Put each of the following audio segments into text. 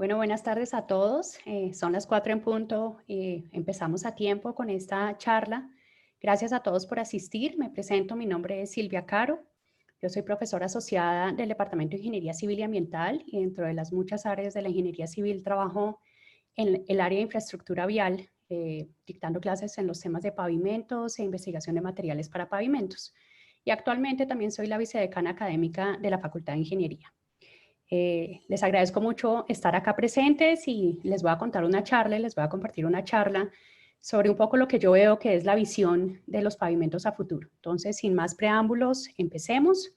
Bueno, buenas tardes a todos. Son las 4 en punto. Empezamos a tiempo con esta charla. Gracias a todos por asistir. Me presento, mi nombre es Silvia Caro. Yo soy profesora asociada del Departamento de Ingeniería Civil y Ambiental y dentro de las muchas áreas de la ingeniería civil trabajo en el área de infraestructura vial, dictando clases en los temas de pavimentos e investigación de materiales para pavimentos. Y actualmente también soy la vicedecana académica de la Facultad de Ingeniería. Les agradezco mucho estar acá presentes y les voy a contar una charla y les voy a compartir una charla sobre un poco lo que yo veo que es la visión de los pavimentos a futuro. Entonces, sin más preámbulos, empecemos.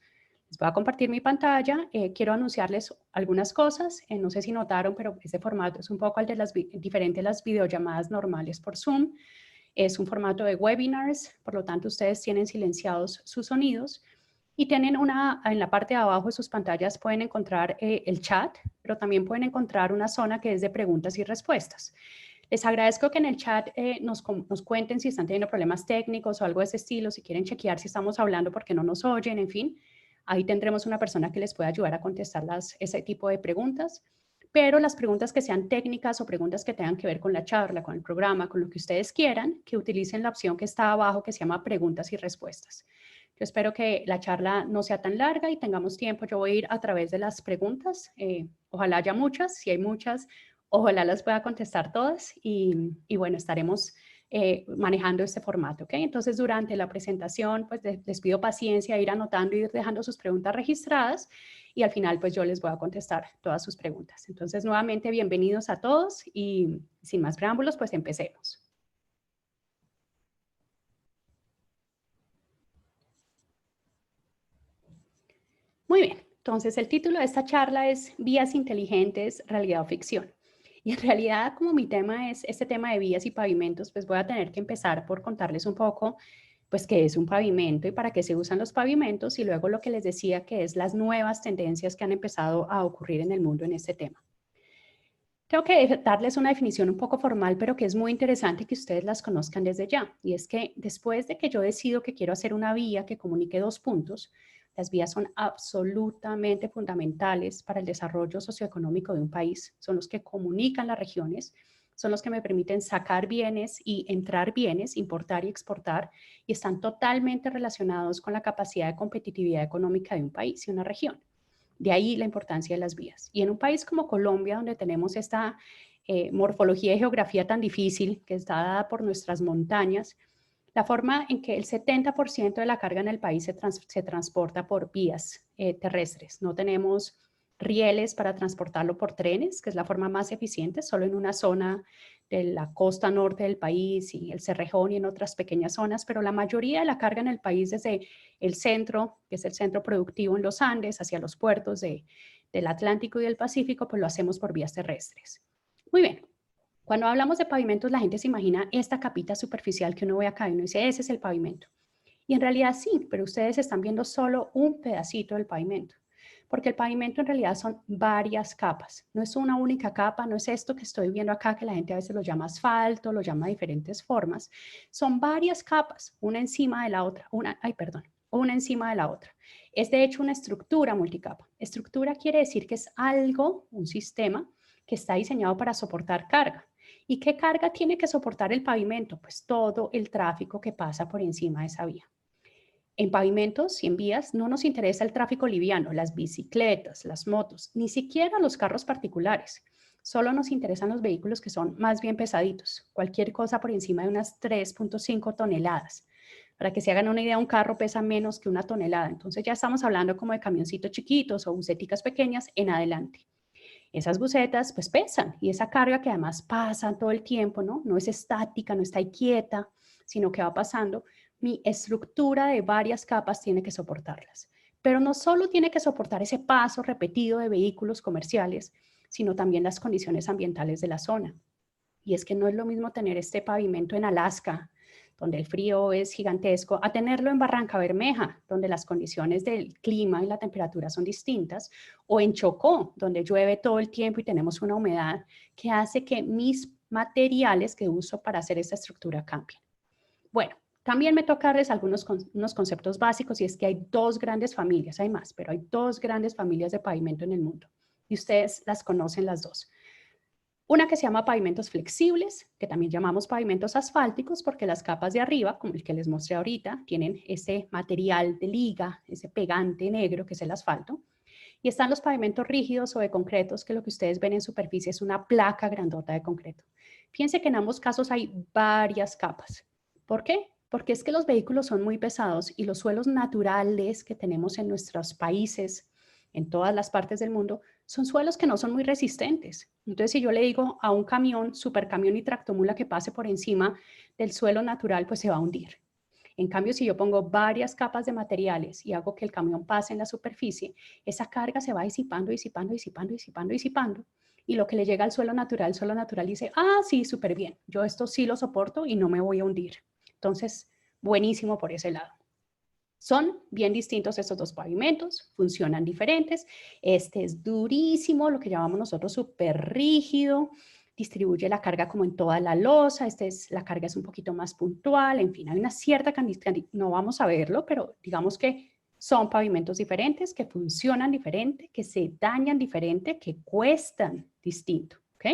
Les voy a compartir mi pantalla. Quiero anunciarles algunas cosas. No sé si notaron, pero este formato es un poco al de diferente a las videollamadas normales por Zoom. Es un formato de webinars, por lo tanto, ustedes tienen silenciados sus sonidos. Y tienen en la parte de abajo de sus pantallas pueden encontrar el chat, pero también pueden encontrar una zona que es de preguntas y respuestas. Les agradezco que en el chat nos cuenten si están teniendo problemas técnicos o algo de ese estilo, si quieren chequear si estamos hablando porque no nos oyen, en fin. Ahí tendremos una persona que les pueda ayudar a contestar ese tipo de preguntas. Pero las preguntas que sean técnicas o preguntas que tengan que ver con la charla, con el programa, con lo que ustedes quieran, que utilicen la opción que está abajo que se llama preguntas y respuestas. Yo espero que la charla no sea tan larga y tengamos tiempo. Yo voy a ir a través de las preguntas. Ojalá haya muchas. Si hay muchas, ojalá las pueda contestar todas. Y bueno, estaremos manejando este formato. ¿Okay? Entonces, durante la presentación, pues les pido paciencia, ir anotando y ir dejando sus preguntas registradas. Y al final, pues yo les voy a contestar todas sus preguntas. Entonces, nuevamente, bienvenidos a todos. Y sin más preámbulos, pues empecemos. Muy bien, entonces el título de esta charla es Vías inteligentes, realidad o ficción. Y en realidad, como mi tema es este tema de vías y pavimentos, pues voy a tener que empezar por contarles un poco, pues, qué es un pavimento y para qué se usan los pavimentos, y luego lo que les decía que es las nuevas tendencias que han empezado a ocurrir en el mundo en este tema. Tengo que darles una definición un poco formal, pero que es muy interesante que ustedes las conozcan desde ya. Y es que después de que yo decido que quiero hacer una vía que comunique dos puntos, las vías son absolutamente fundamentales para el desarrollo socioeconómico de un país. Son los que comunican las regiones, son los que me permiten sacar bienes y entrar bienes, importar y exportar, y están totalmente relacionados con la capacidad de competitividad económica de un país y una región. De ahí la importancia de las vías. Y en un país como Colombia, donde tenemos esta morfología y geografía tan difícil, que está dada por nuestras montañas, la forma en que el 70% de la carga en el país se transporta por vías terrestres. No tenemos rieles para transportarlo por trenes, que es la forma más eficiente, solo en una zona de la costa norte del país y el Cerrejón y en otras pequeñas zonas, pero la mayoría de la carga en el país desde el centro, que es el centro productivo en los Andes, hacia los puertos del Atlántico y del Pacífico, pues lo hacemos por vías terrestres. Muy bien. Cuando hablamos de pavimentos, la gente se imagina esta capita superficial que uno ve acá y uno dice, ese es el pavimento. Y en realidad sí, pero ustedes están viendo solo un pedacito del pavimento, porque el pavimento en realidad son varias capas, no es una única capa, no es esto que estoy viendo acá que la gente a veces lo llama asfalto, lo llama de diferentes formas, son varias capas, una encima de la otra, una encima de la otra. Es de hecho una estructura multicapa. Estructura quiere decir que es algo, un sistema, que está diseñado para soportar carga. ¿Y qué carga tiene que soportar el pavimento? Pues todo el tráfico que pasa por encima de esa vía. En pavimentos y en vías no nos interesa el tráfico liviano, las bicicletas, las motos, ni siquiera los carros particulares. Solo nos interesan los vehículos que son más bien pesaditos, cualquier cosa por encima de unas 3.5 toneladas. Para que se hagan una idea, un carro pesa menos que una tonelada. Entonces ya estamos hablando como de camioncitos chiquitos o buseticas pequeñas en adelante. Esas busetas pues pesan y esa carga que además pasa todo el tiempo, ¿no? No es estática, no está ahí quieta, sino que va pasando. Mi estructura de varias capas tiene que soportarlas. Pero no solo tiene que soportar ese paso repetido de vehículos comerciales, sino también las condiciones ambientales de la zona. Y es que no es lo mismo tener este pavimento en Alaska, donde el frío es gigantesco, a tenerlo en Barranca Bermeja, donde las condiciones del clima y la temperatura son distintas, o en Chocó, donde llueve todo el tiempo y tenemos una humedad que hace que mis materiales que uso para hacer esta estructura cambien. Bueno, también me toca darles unos conceptos básicos, y es que hay dos grandes familias, hay más, pero hay dos grandes familias de pavimento en el mundo, y ustedes las conocen las dos. Una que se llama pavimentos flexibles, que también llamamos pavimentos asfálticos, porque las capas de arriba, como el que les mostré ahorita, tienen ese material de liga, ese pegante negro que es el asfalto. Y están los pavimentos rígidos o de concretos, que lo que ustedes ven en superficie es una placa grandota de concreto. Fíjense que en ambos casos hay varias capas. ¿Por qué? Porque es que los vehículos son muy pesados y los suelos naturales que tenemos en nuestros países, en todas las partes del mundo, son suelos que no son muy resistentes. Entonces, si yo le digo a un camión, supercamión y tractomula que pase por encima del suelo natural, pues se va a hundir. En cambio, si yo pongo varias capas de materiales y hago que el camión pase en la superficie, esa carga se va disipando, disipando, disipando, disipando, disipando. Y lo que le llega al el suelo natural dice, ah, sí, súper bien, yo esto sí lo soporto y no me voy a hundir. Entonces, buenísimo por ese lado. Son bien distintos estos dos pavimentos, funcionan diferentes. Este es durísimo, lo que llamamos nosotros súper rígido, distribuye la carga como en toda la losa, la carga es un poquito más puntual, en fin, hay una cierta cantidad, no vamos a verlo, pero digamos que son pavimentos diferentes, que funcionan diferente, que se dañan diferente, que cuestan distinto, ¿ok?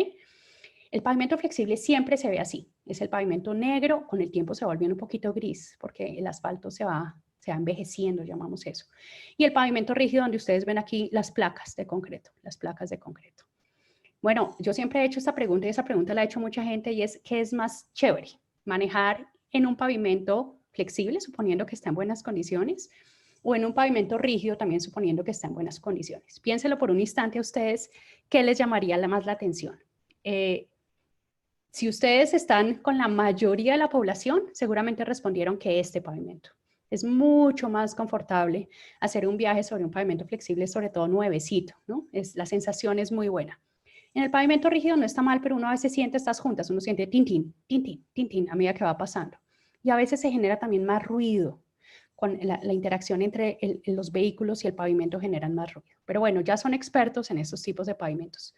El pavimento flexible siempre se ve así, es el pavimento negro, con el tiempo se va volviendo un poquito gris, porque el asfalto se va envejeciendo, llamamos eso. Y el pavimento rígido, donde ustedes ven aquí las placas de concreto, las placas de concreto. Bueno, yo siempre he hecho esta pregunta y esa pregunta la ha hecho mucha gente y es, ¿qué es más chévere? ¿Manejar en un pavimento flexible, suponiendo que está en buenas condiciones, o en un pavimento rígido, también suponiendo que está en buenas condiciones? Piénselo por un instante a ustedes, ¿qué les llamaría más la atención? Si ustedes están con la mayoría de la población, seguramente respondieron que este pavimento. Es mucho más confortable hacer un viaje sobre un pavimento flexible, sobre todo nuevecito, ¿no? La sensación es muy buena. En el pavimento rígido no está mal, pero uno a veces siente estas juntas, uno siente tintín, tintín, tintín a medida que va pasando. Y a veces se genera también más ruido. Con la interacción entre los vehículos y el pavimento generan más ruido. Pero bueno, ya son expertos en estos tipos de pavimentos.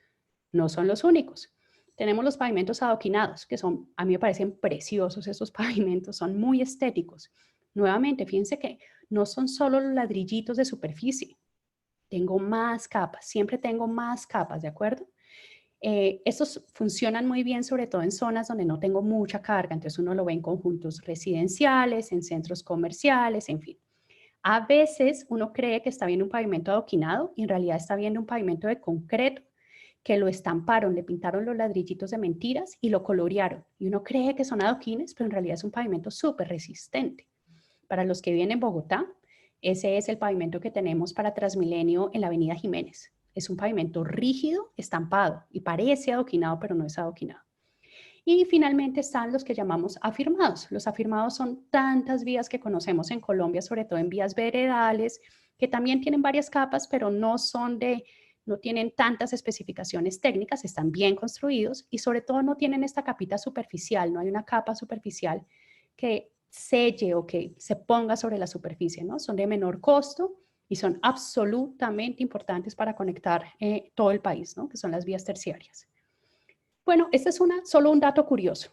No son los únicos. Tenemos los pavimentos adoquinados, que son, a mí me parecen preciosos estos pavimentos, son muy estéticos. Nuevamente, fíjense que no son solo los ladrillitos de superficie, tengo más capas, siempre tengo más capas, ¿de acuerdo? Estos funcionan muy bien, sobre todo en zonas donde no tengo mucha carga, entonces uno lo ve en conjuntos residenciales, en centros comerciales, en fin. A veces uno cree que está viendo un pavimento adoquinado y en realidad está viendo un pavimento de concreto que lo estamparon, le pintaron los ladrillitos de mentiras y lo colorearon. Y uno cree que son adoquines, pero en realidad es un pavimento súper resistente. Para los que viven en Bogotá, ese es el pavimento que tenemos para Transmilenio en la avenida Jiménez. Es un pavimento rígido, estampado y parece adoquinado, pero no es adoquinado. Y finalmente están los que llamamos afirmados. Los afirmados son tantas vías que conocemos en Colombia, sobre todo en vías veredales, que también tienen varias capas, pero no tienen tantas especificaciones técnicas, están bien construidos y sobre todo no tienen esta capita superficial, no hay una capa superficial que selle o que se ponga sobre la superficie, ¿no? Son de menor costo y son absolutamente importantes para conectar todo el país, ¿no? Que son las vías terciarias. Bueno, este es solo un dato curioso.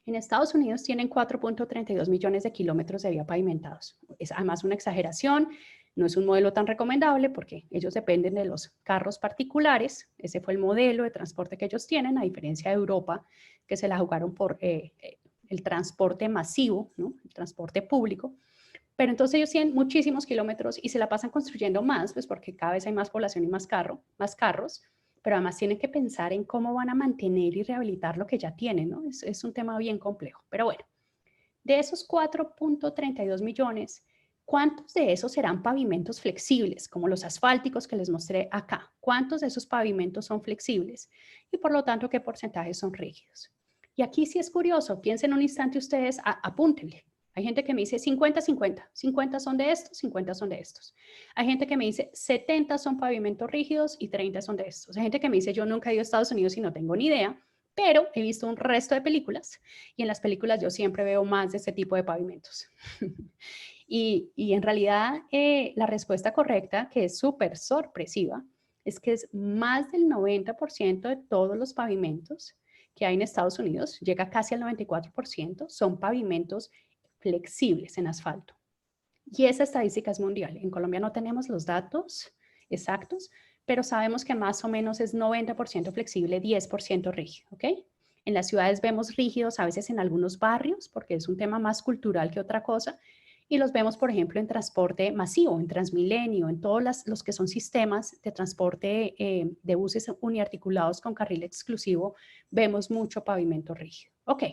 En Estados Unidos tienen 4.32 millones de kilómetros de vía pavimentados. Es además una exageración, no es un modelo tan recomendable porque ellos dependen de los carros particulares. Ese fue el modelo de transporte que ellos tienen, a diferencia de Europa, que se la jugaron por el transporte masivo, ¿no? El transporte público. Pero entonces ellos tienen muchísimos kilómetros y se la pasan construyendo más, pues porque cada vez hay más población y más carros, pero además tienen que pensar en cómo van a mantener y rehabilitar lo que ya tienen, ¿no? Es un tema bien complejo. Pero bueno, de esos 4.32 millones, ¿cuántos de esos serán pavimentos flexibles, como los asfálticos que les mostré acá? ¿Cuántos de esos pavimentos son flexibles? Y por lo tanto, ¿qué porcentajes son rígidos? Y aquí sí es curioso, piensen un instante ustedes, apúntenle. Hay gente que me dice 50-50, 50 son de estos, 50 son de estos. Hay gente que me dice 70 son pavimentos rígidos y 30 son de estos. Hay gente que me dice yo nunca he ido a Estados Unidos y no tengo ni idea, pero he visto un resto de películas y en las películas yo siempre veo más de este tipo de pavimentos. y en realidad la respuesta correcta, que es súper sorpresiva, es que es más del 90% de todos los pavimentos que hay en Estados Unidos, llega casi al 94%, son pavimentos flexibles en asfalto. Y esa estadística es mundial. En Colombia no tenemos los datos exactos, pero sabemos que más o menos es 90% flexible, 10% rígido, ¿ok? En las ciudades vemos rígidos a veces en algunos barrios, porque es un tema más cultural que otra cosa, y los vemos, por ejemplo, en transporte masivo, en Transmilenio, en todos los que son sistemas de transporte de buses uniarticulados con carril exclusivo, vemos mucho pavimento rígido. Ok,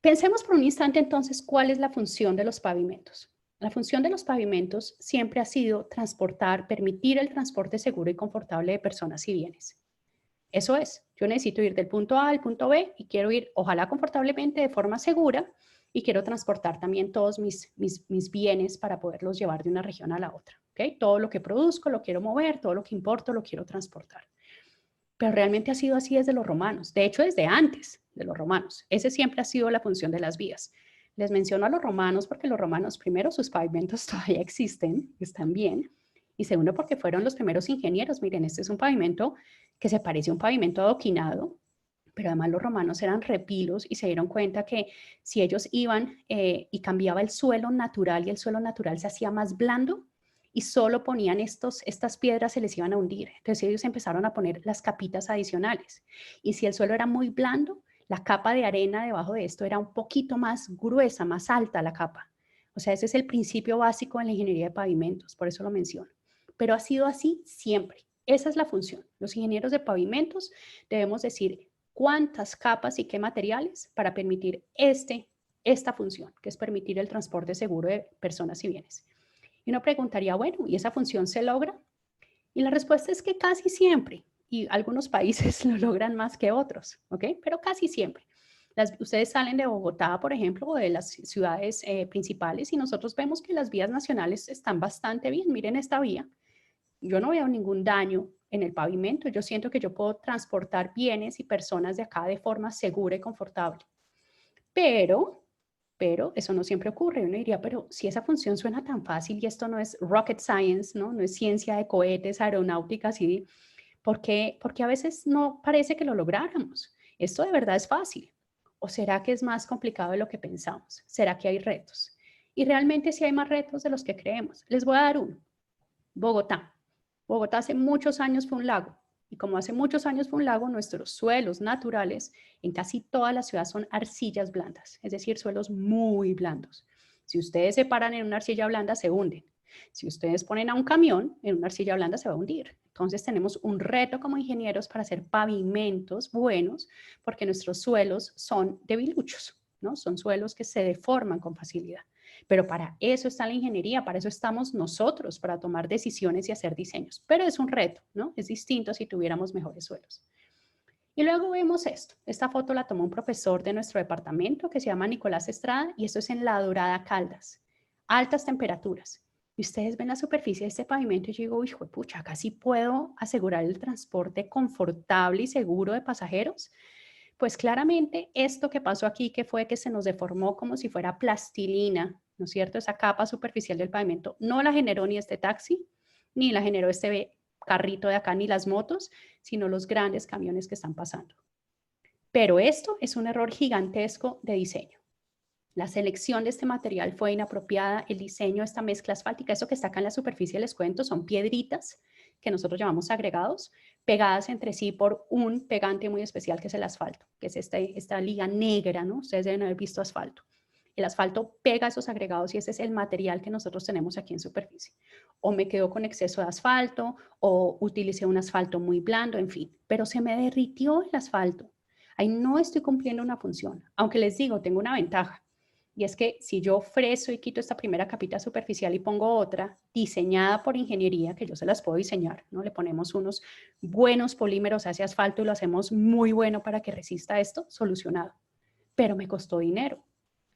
pensemos por un instante entonces cuál es la función de los pavimentos. La función de los pavimentos siempre ha sido transportar, permitir el transporte seguro y confortable de personas y bienes. Eso es, yo necesito ir del punto A al punto B y quiero ir, ojalá confortablemente, de forma segura, y quiero transportar también todos mis bienes para poderlos llevar de una región a la otra. ¿Okay? Todo lo que produzco lo quiero mover, todo lo que importo lo quiero transportar. Pero realmente ha sido así desde los romanos, de hecho desde antes de los romanos. Ese siempre ha sido la función de las vías. Les menciono a los romanos porque los romanos, primero, sus pavimentos todavía existen, están bien, y segundo, porque fueron los primeros ingenieros. Miren, este es un pavimento que se parece a un pavimento adoquinado, pero además los romanos eran repilos y se dieron cuenta que si ellos iban y cambiaba el suelo natural y el suelo natural se hacía más blando y solo ponían estas piedras, se les iban a hundir. Entonces ellos empezaron a poner las capitas adicionales. Y si el suelo era muy blando, la capa de arena debajo de esto era un poquito más gruesa, más alta la capa. O sea, ese es el principio básico en la ingeniería de pavimentos, por eso lo menciono. Pero ha sido así siempre. Esa es la función. Los ingenieros de pavimentos debemos decir cuántas capas y qué materiales para permitir esta función, que es permitir el transporte seguro de personas y bienes. Y uno preguntaría, bueno, ¿y esa función se logra? Y la respuesta es que casi siempre, y algunos países lo logran más que otros, ¿ok? Pero casi siempre. Ustedes salen de Bogotá, por ejemplo, o de las ciudades principales y nosotros vemos que las vías nacionales están bastante bien. Miren esta vía. Yo no veo ningún daño en el pavimento. Yo siento que yo puedo transportar bienes y personas de acá de forma segura y confortable. Pero eso no siempre ocurre. Uno diría, pero si esa función suena tan fácil y esto no es rocket science, ¿no? No es ciencia de cohetes, aeronáutica, así, ¿por qué a veces no parece que lo lográramos? ¿Esto de verdad es fácil? ¿O será que es más complicado de lo que pensamos? ¿Será que hay retos? Y realmente sí hay más retos de los que creemos. Les voy a dar uno. Bogotá. Bogotá hace muchos años fue un lago. Y como hace muchos años fue un lago, nuestros suelos naturales en casi toda la ciudad son arcillas blandas, es decir, suelos muy blandos. Si ustedes se paran en una arcilla blanda, se hunden. Si ustedes ponen a un camión en una arcilla blanda, se va a hundir. Entonces tenemos un reto como ingenieros para hacer pavimentos buenos, porque nuestros suelos son debiluchos, ¿no? Son suelos que se deforman con facilidad. Pero para eso está la ingeniería, para eso estamos nosotros, para tomar decisiones y hacer diseños. Pero es un reto, ¿no? Es distinto si tuviéramos mejores suelos. Y luego vemos esto. Esta foto la tomó un profesor de nuestro departamento que se llama Nicolás Estrada y esto es en La Dorada, Caldas. Altas temperaturas. Y ustedes ven la superficie de este pavimento y yo digo, hijo de pucha, acá sí puedo asegurar el transporte confortable y seguro de pasajeros. Pues claramente esto que pasó aquí, que fue que se nos deformó como si fuera plastilina, ¿no es cierto? Esa capa superficial del pavimento no la generó ni este taxi, ni la generó este carrito de acá, ni las motos, sino los grandes camiones que están pasando. Pero esto es un error gigantesco de diseño. La selección de este material fue inapropiada, el diseño de esta mezcla asfáltica, eso que está acá en la superficie, les cuento, son piedritas que nosotros llamamos agregados, pegadas entre sí por un pegante muy especial que es el asfalto, que es esta liga negra, ¿no? Ustedes deben haber visto asfalto. El asfalto pega esos agregados y ese es el material que nosotros tenemos aquí en superficie. O me quedo con exceso de asfalto, o utilicé un asfalto muy blando, en fin. Pero se me derritió el asfalto. Ahí no estoy cumpliendo una función. Aunque les digo, tengo una ventaja. Y es que si yo freso y quito esta primera capita superficial y pongo otra diseñada por ingeniería, que yo se las puedo diseñar, ¿no? Le ponemos unos buenos polímeros a ese asfalto y lo hacemos muy bueno para que resista esto, solucionado. Pero me costó dinero.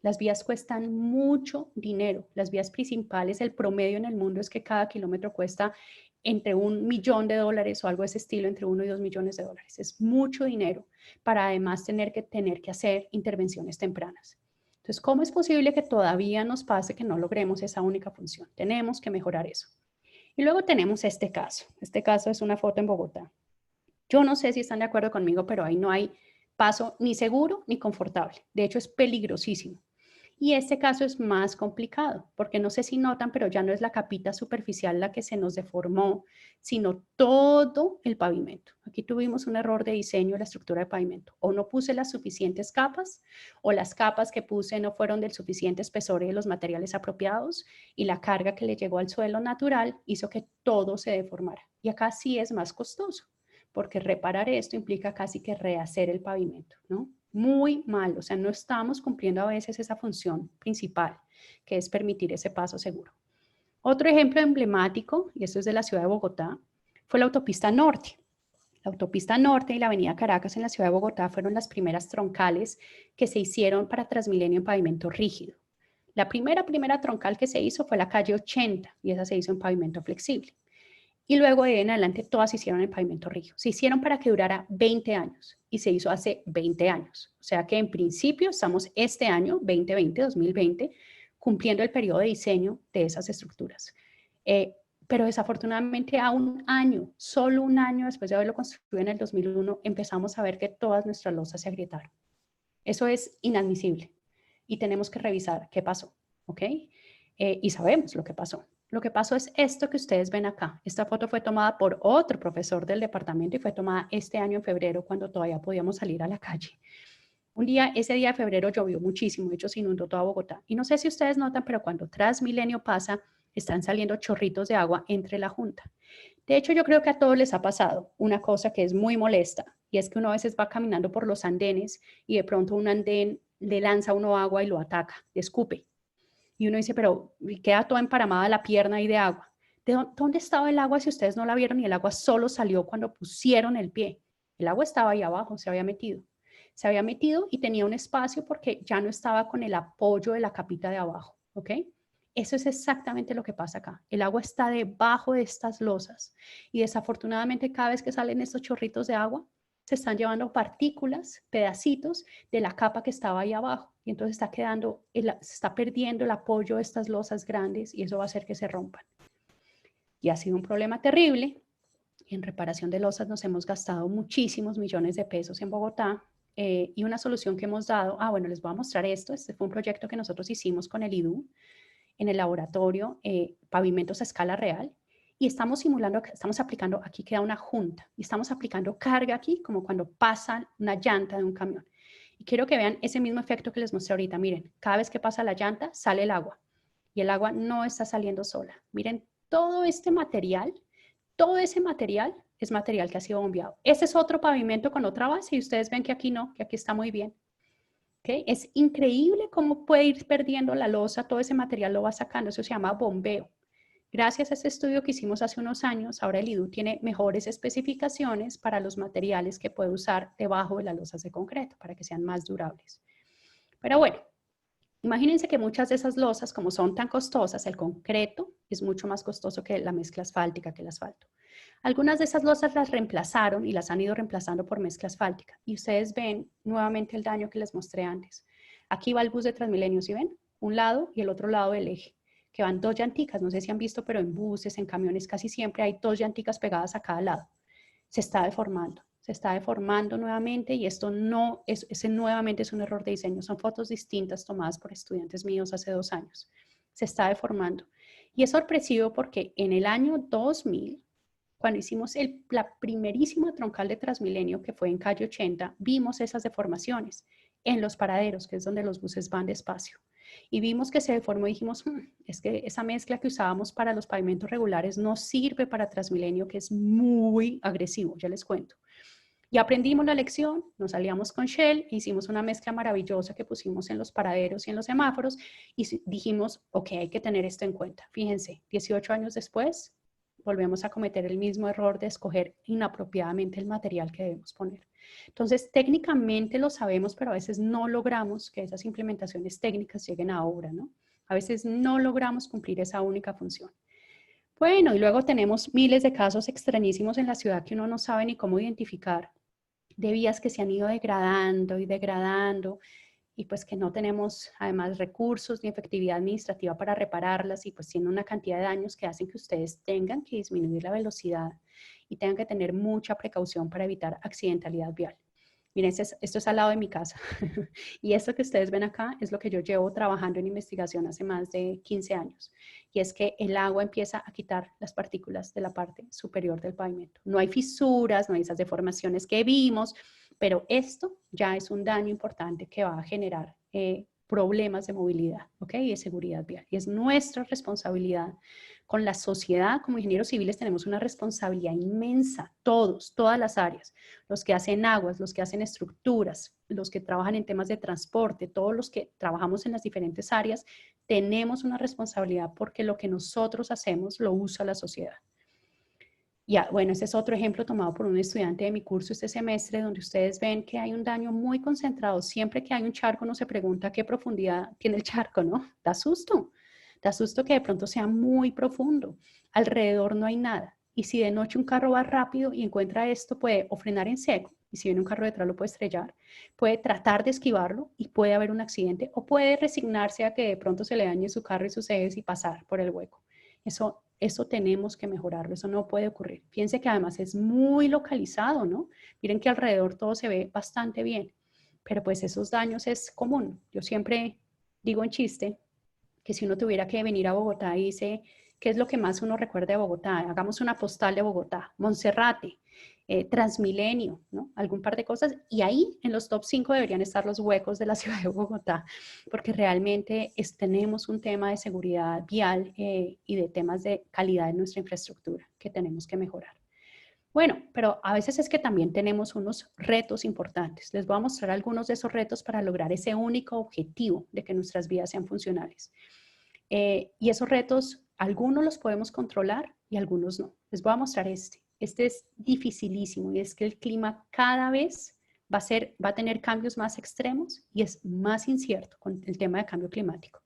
Las vías cuestan mucho dinero. Las vías principales, el promedio en el mundo es que cada kilómetro cuesta entre $1.000.000 o algo de ese estilo, entre 1 y 2 millones de dólares. Es mucho dinero para además tener que hacer intervenciones tempranas. Entonces, ¿cómo es posible que todavía nos pase que no logremos esa única función? Tenemos que mejorar eso. Y luego tenemos este caso. Este caso es una foto en Bogotá. Yo no sé si están de acuerdo conmigo, pero ahí no hay paso ni seguro ni confortable. De hecho, es peligrosísimo. Y este caso es más complicado, porque no sé si notan, pero ya no es la capita superficial la que se nos deformó, sino todo el pavimento. Aquí tuvimos un error de diseño de la estructura de pavimento. O no puse las suficientes capas, o las capas que puse no fueron del suficiente espesor y de los materiales apropiados, y la carga que le llegó al suelo natural hizo que todo se deformara. Y acá sí es más costoso, porque reparar esto implica casi que rehacer el pavimento, ¿no? Muy mal, o sea, no estamos cumpliendo a veces esa función principal, que es permitir ese paso seguro. Otro ejemplo emblemático, y esto es de la ciudad de Bogotá, fue la autopista norte. La autopista norte y la avenida Caracas en la ciudad de Bogotá fueron las primeras troncales que se hicieron para Transmilenio en pavimento rígido. La primera troncal que se hizo fue la calle 80 y esa se hizo en pavimento flexible. Y luego de ahí en adelante todas se hicieron en pavimento rígido. Se hicieron para que durara 20 años y se hizo hace 20 años. O sea que en principio estamos este año, 2020, cumpliendo el periodo de diseño de esas estructuras. Pero desafortunadamente a un año, solo un año después de haberlo construido en el 2001, empezamos a ver que todas nuestras losas se agrietaron. Eso es inadmisible y tenemos que revisar qué pasó, ¿ok? Y sabemos lo que pasó. Lo que pasó es esto que ustedes ven acá. Esta foto fue tomada por otro profesor del departamento y fue tomada este año en febrero cuando todavía podíamos salir a la calle. Ese día de febrero llovió muchísimo, de hecho se inundó toda Bogotá. Y no sé si ustedes notan, pero cuando Transmilenio pasa, están saliendo chorritos de agua entre la junta. De hecho, yo creo que a todos les ha pasado una cosa que es muy molesta, y es que uno a veces va caminando por los andenes y de pronto un andén le lanza a uno agua y lo ataca, le escupe. Y uno dice, pero queda toda emparamada la pierna ahí de agua. ¿Dónde estaba el agua si ustedes no la vieron? Y el agua solo salió cuando pusieron el pie. El agua estaba ahí abajo, se había metido. Se había metido y tenía un espacio porque ya no estaba con el apoyo de la capita de abajo, ¿ok? Eso es exactamente lo que pasa acá. El agua está debajo de estas losas y desafortunadamente cada vez que salen estos chorritos de agua, se están llevando partículas, pedacitos de la capa que estaba ahí abajo y entonces se está perdiendo el apoyo de estas losas grandes y eso va a hacer que se rompan. Y ha sido un problema terrible. En reparación de losas nos hemos gastado muchísimos millones de pesos en Bogotá y una solución que hemos dado, bueno, les voy a mostrar esto. Este fue un proyecto que nosotros hicimos con el IDU en el laboratorio, pavimentos a escala real, y estamos simulando, estamos aplicando, aquí queda una junta, y estamos aplicando carga aquí, como cuando pasa una llanta de un camión. Y quiero que vean ese mismo efecto que les mostré ahorita. Miren, cada vez que pasa la llanta, sale el agua, y el agua no está saliendo sola. Miren, todo este material, todo ese material es material que ha sido bombeado. Ese es otro pavimento con otra base, y ustedes ven que aquí no, que aquí está muy bien. ¿Okay? Es increíble cómo puede ir perdiendo la losa, todo ese material lo va sacando, eso se llama bombeo. Gracias a este estudio que hicimos hace unos años, ahora el IDU tiene mejores especificaciones para los materiales que puede usar debajo de las losas de concreto para que sean más durables. Pero bueno, imagínense que muchas de esas losas, como son tan costosas, el concreto es mucho más costoso que la mezcla asfáltica, que el asfalto. Algunas de esas losas las reemplazaron y las han ido reemplazando por mezcla asfáltica. Y ustedes ven nuevamente el daño que les mostré antes. Aquí va el bus de Transmilenio, ¿sí ven? Un lado y el otro lado del eje, que van dos llanticas. No sé si han visto, pero en buses, en camiones, casi siempre hay dos llanticas pegadas a cada lado. Se está deformando nuevamente y esto no es, ese nuevamente es un error de diseño. Son fotos distintas tomadas por estudiantes míos hace 2 años. Se está deformando. Y es sorpresivo porque en el año 2000, cuando hicimos la primerísima troncal de Transmilenio, que fue en calle 80, vimos esas deformaciones en los paraderos, que es donde los buses van despacio. Y vimos que se deformó y dijimos, es que esa mezcla que usábamos para los pavimentos regulares no sirve para Transmilenio, que es muy agresivo, ya les cuento. Y aprendimos la lección, nos aliamos con Shell, hicimos una mezcla maravillosa que pusimos en los paraderos y en los semáforos y dijimos, ok, hay que tener esto en cuenta. Fíjense, 18 años después, volvemos a cometer el mismo error de escoger inapropiadamente el material que debemos poner. Entonces, técnicamente lo sabemos, pero a veces no logramos que esas implementaciones técnicas lleguen a obra, ¿no? A veces no logramos cumplir esa única función. Bueno, y luego tenemos miles de casos extrañísimos en la ciudad que uno no sabe ni cómo identificar, de vías que se han ido degradando y degradando, y pues que no tenemos además recursos ni efectividad administrativa para repararlas y pues tienen una cantidad de daños que hacen que ustedes tengan que disminuir la velocidad y tengan que tener mucha precaución para evitar accidentalidad vial. Miren, esto es al lado de mi casa. Y esto que ustedes ven acá es lo que yo llevo trabajando en investigación hace más de 15 años. Y es que el agua empieza a quitar las partículas de la parte superior del pavimento. No hay fisuras, no hay esas deformaciones que vimos, pero esto ya es un daño importante que va a generar problemas de movilidad, ¿ok? Y de seguridad vial. Y es nuestra responsabilidad con la sociedad. Como ingenieros civiles tenemos una responsabilidad inmensa, todos, todas las áreas, los que hacen aguas, los que hacen estructuras, los que trabajan en temas de transporte, todos los que trabajamos en las diferentes áreas, tenemos una responsabilidad porque lo que nosotros hacemos lo usa la sociedad. Ya, bueno, este es otro ejemplo tomado por un estudiante de mi curso este semestre, donde ustedes ven que hay un daño muy concentrado. Siempre que hay un charco, uno se pregunta qué profundidad tiene el charco, ¿no? Da susto. Da susto que de pronto sea muy profundo. Alrededor no hay nada. Y si de noche un carro va rápido y encuentra esto, puede o frenar en seco, y si viene un carro detrás lo puede estrellar, puede tratar de esquivarlo y puede haber un accidente, o puede resignarse a que de pronto se le dañe su carro y sus ejes y pasar por el hueco. Eso tenemos que mejorarlo, eso no puede ocurrir. Piense que además es muy localizado, ¿no? Miren que alrededor todo se ve bastante bien, pero pues esos daños es común. Yo siempre digo en chiste que si uno tuviera que venir a Bogotá y dice, ¿qué es lo que más uno recuerda de Bogotá? Hagamos una postal de Bogotá, Monserrate, Transmilenio, ¿no? Algún par de cosas. Y ahí en los top 5 deberían estar los huecos de la ciudad de Bogotá, porque realmente tenemos un tema de seguridad vial y de temas de calidad de nuestra infraestructura que tenemos que mejorar. Bueno, pero a veces es que también tenemos unos retos importantes. Les voy a mostrar algunos de esos retos para lograr ese único objetivo de que nuestras vías sean funcionales. Y esos retos, algunos los podemos controlar y algunos no. Les voy a mostrar este. Este es dificilísimo y es que el clima cada vez va a tener cambios más extremos y es más incierto con el tema de cambio climático.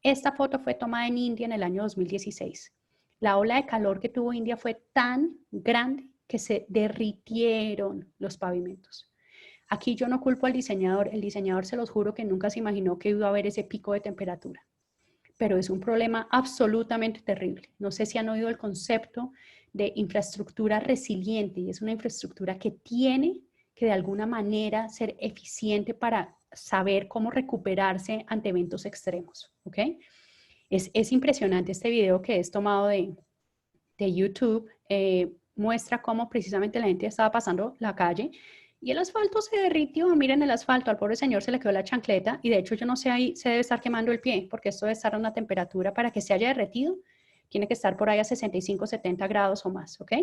Esta foto fue tomada en India en el año 2016. La ola de calor que tuvo India fue tan grande que se derritieron los pavimentos. Aquí yo no culpo al diseñador, el diseñador se los juro que nunca se imaginó que iba a haber ese pico de temperatura, pero es un problema absolutamente terrible. No sé si han oído el concepto de infraestructura resiliente y es una infraestructura que tiene que de alguna manera ser eficiente para saber cómo recuperarse ante eventos extremos, ¿ok? Es impresionante este video que es tomado de YouTube, muestra cómo precisamente la gente estaba pasando la calle y el asfalto se derritió. Miren el asfalto, al pobre señor se le quedó la chancleta y de hecho yo no sé, ahí se debe estar quemando el pie porque esto debe estar a una temperatura para que se haya derretido, tiene que estar por ahí a 65, 70 grados o más, ¿ok?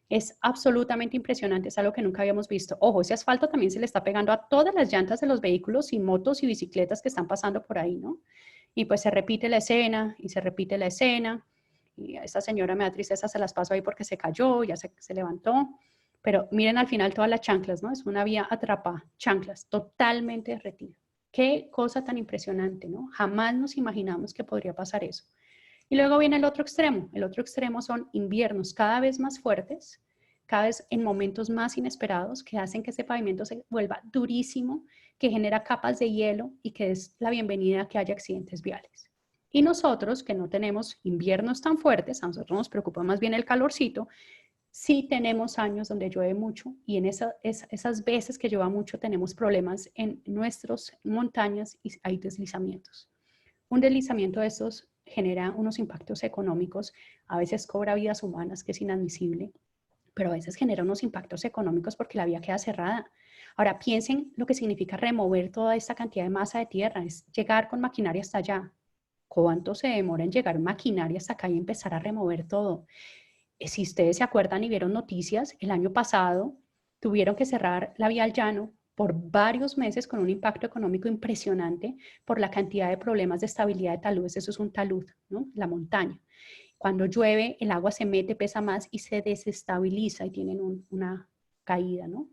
Es absolutamente impresionante, es algo que nunca habíamos visto. Ojo, ese asfalto también se le está pegando a todas las llantas de los vehículos y motos y bicicletas que están pasando por ahí, ¿no? Y pues se repite la escena y se repite la escena. Y a esta señora me da tristeza, se las paso ahí porque se cayó, ya se levantó. Pero miren al final todas las chanclas, ¿no? Es una vía atrapada, chanclas, totalmente derretida. Qué cosa tan impresionante, ¿no? Jamás nos imaginamos que podría pasar eso. Y luego viene el otro extremo. El otro extremo son inviernos cada vez más fuertes, cada vez en momentos más inesperados que hacen que ese pavimento se vuelva durísimo, que genera capas de hielo y que es la bienvenida a que haya accidentes viales. Y nosotros, que no tenemos inviernos tan fuertes, a nosotros nos preocupa más bien el calorcito, sí tenemos años donde llueve mucho y en esas veces que llueva mucho tenemos problemas en nuestras montañas y hay deslizamientos. Un deslizamiento de estos genera unos impactos económicos, a veces cobra vidas humanas, que es inadmisible, pero a veces genera unos impactos económicos porque la vía queda cerrada. Ahora piensen lo que significa remover toda esta cantidad de masa de tierra, es llegar con maquinaria hasta allá. ¿Cuánto se demora en llegar maquinaria hasta acá y empezar a remover todo? Si ustedes se acuerdan y vieron noticias, el año pasado tuvieron que cerrar la vía al llano por varios meses con un impacto económico impresionante por la cantidad de problemas de estabilidad de taludes. Eso es un talud, ¿no? La montaña. Cuando llueve, el agua se mete, pesa más y se desestabiliza y tienen una caída, ¿no?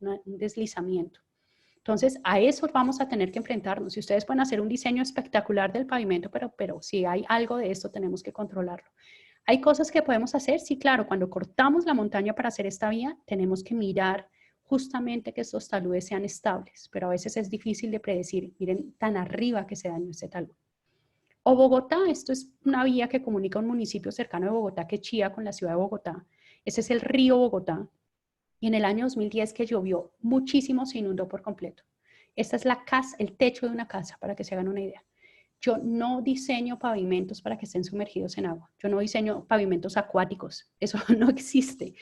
Un deslizamiento. Entonces, a eso vamos a tener que enfrentarnos. Si ustedes pueden hacer un diseño espectacular del pavimento, pero si hay algo de esto, tenemos que controlarlo. ¿Hay cosas que podemos hacer? Sí, claro, cuando cortamos la montaña para hacer esta vía, tenemos que mirar justamente que estos taludes sean estables, pero a veces es difícil de predecir. Miren tan arriba que se dañó este talud. O Bogotá, esto es una vía que comunica un municipio cercano de Bogotá, que es Chía, con la ciudad de Bogotá. Ese es el río Bogotá. Y en el año 2010 que llovió muchísimo, se inundó por completo. Esta es la casa, el techo de una casa, para que se hagan una idea. Yo no diseño pavimentos para que estén sumergidos en agua. Yo no diseño pavimentos acuáticos. Eso no existe.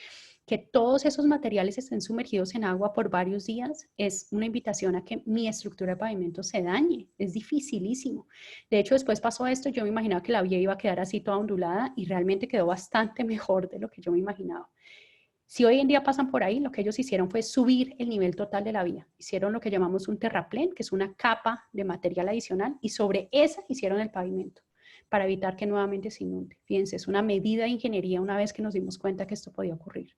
Que todos esos materiales estén sumergidos en agua por varios días es una invitación a que mi estructura de pavimento se dañe. Es dificilísimo. De hecho, después pasó esto, yo me imaginaba que la vía iba a quedar así toda ondulada y realmente quedó bastante mejor de lo que yo me imaginaba. Si hoy en día pasan por ahí, lo que ellos hicieron fue subir el nivel total de la vía. Hicieron lo que llamamos un terraplén, que es una capa de material adicional, y sobre esa hicieron el pavimento para evitar que nuevamente se inunde. Fíjense, es una medida de ingeniería una vez que nos dimos cuenta que esto podía ocurrir.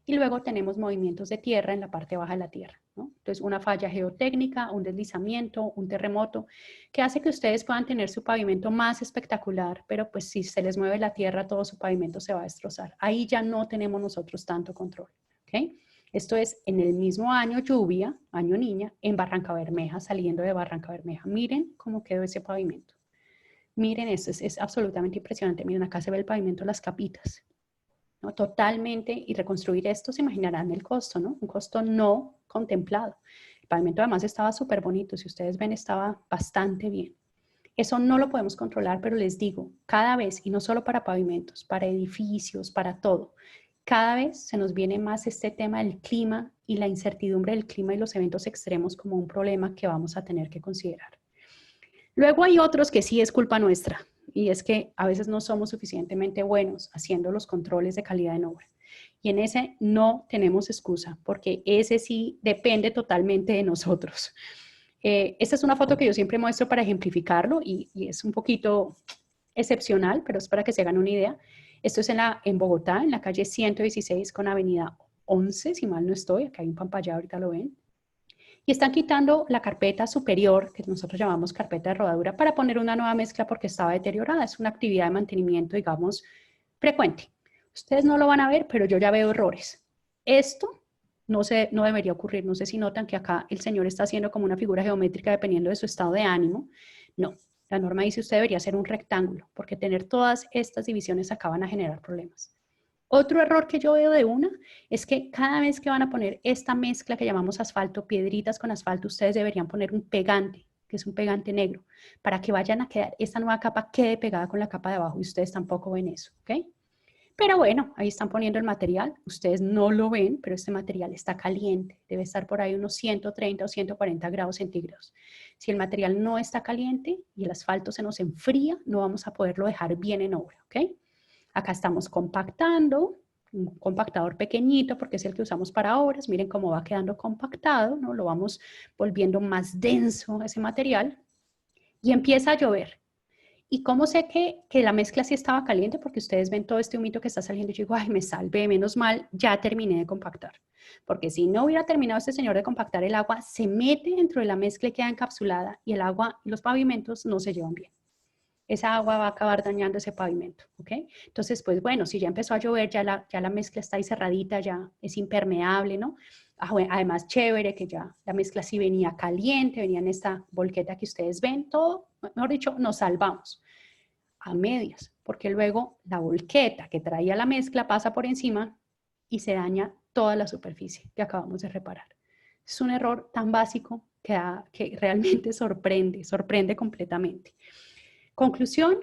Y luego tenemos movimientos de tierra en la parte baja de la tierra, ¿no? Entonces, una falla geotécnica, un deslizamiento, un terremoto, que hace que ustedes puedan tener su pavimento más espectacular, pero pues si se les mueve la tierra, todo su pavimento se va a destrozar. Ahí ya no tenemos nosotros tanto control, ¿ok? Esto es en el mismo año lluvia, año niña, en Barranca Bermeja, saliendo de Barranca Bermeja. Miren cómo quedó ese pavimento. Miren, esto es absolutamente impresionante. Miren, acá se ve el pavimento, las capitas, ¿no? Totalmente, y reconstruir esto se imaginarán el costo, ¿no? Un costo no contemplado. El pavimento además estaba súper bonito, si ustedes ven estaba bastante bien. Eso no lo podemos controlar, pero les digo, cada vez, y no solo para pavimentos, para edificios, para todo, cada vez se nos viene más este tema del clima y la incertidumbre del clima y los eventos extremos como un problema que vamos a tener que considerar. Luego hay otros que sí es culpa nuestra, y es que a veces no somos suficientemente buenos haciendo los controles de calidad en obra. Y en ese no tenemos excusa, porque ese sí depende totalmente de nosotros. Esta es una foto que yo siempre muestro para ejemplificarlo y es un poquito excepcional, pero es para que se hagan una idea. Esto es en Bogotá, en la calle 116 con avenida 11, si mal no estoy. Acá hay un pampallado, ahorita lo ven. Y están quitando la carpeta superior, que nosotros llamamos carpeta de rodadura, para poner una nueva mezcla porque estaba deteriorada. Es una actividad de mantenimiento, digamos, frecuente. Ustedes no lo van a ver, pero yo ya veo errores. Esto no debería ocurrir. No sé si notan que acá el señor está haciendo como una figura geométrica dependiendo de su estado de ánimo. No, la norma dice usted debería ser un rectángulo, porque tener todas estas divisiones acá van a generar problemas. Otro error que yo veo de una es que cada vez que van a poner esta mezcla que llamamos asfalto, piedritas con asfalto, ustedes deberían poner un pegante, que es un pegante negro, para que vayan a quedar, esta nueva capa quede pegada con la capa de abajo y ustedes tampoco ven eso, ¿ok? Pero bueno, ahí están poniendo el material, ustedes no lo ven, pero este material está caliente, debe estar por ahí unos 130 o 140 grados centígrados. Si el material no está caliente y el asfalto se nos enfría, no vamos a poderlo dejar bien en obra, ¿ok? Acá estamos compactando, un compactador pequeñito porque es el que usamos para obras. Miren cómo va quedando compactado, ¿no? Lo vamos volviendo más denso ese material y empieza a llover. ¿Y cómo sé que la mezcla sí estaba caliente? Porque ustedes ven todo este humito que está saliendo y yo digo, ay, me salvé, menos mal, ya terminé de compactar. Porque si no hubiera terminado este señor de compactar, el agua se mete dentro de la mezcla y queda encapsulada y el agua y los pavimentos no se llevan bien. Esa agua va a acabar dañando ese pavimento, ¿ok? Entonces, pues bueno, si ya empezó a llover, ya la mezcla está ahí cerradita, ya es impermeable, ¿no? Además, chévere que ya la mezcla sí venía caliente, venía en esta volqueta que ustedes ven, todo, mejor dicho, nos salvamos a medias, porque luego la volqueta que traía la mezcla pasa por encima y se daña toda la superficie que acabamos de reparar. Es un error tan básico que realmente sorprende completamente. Conclusión,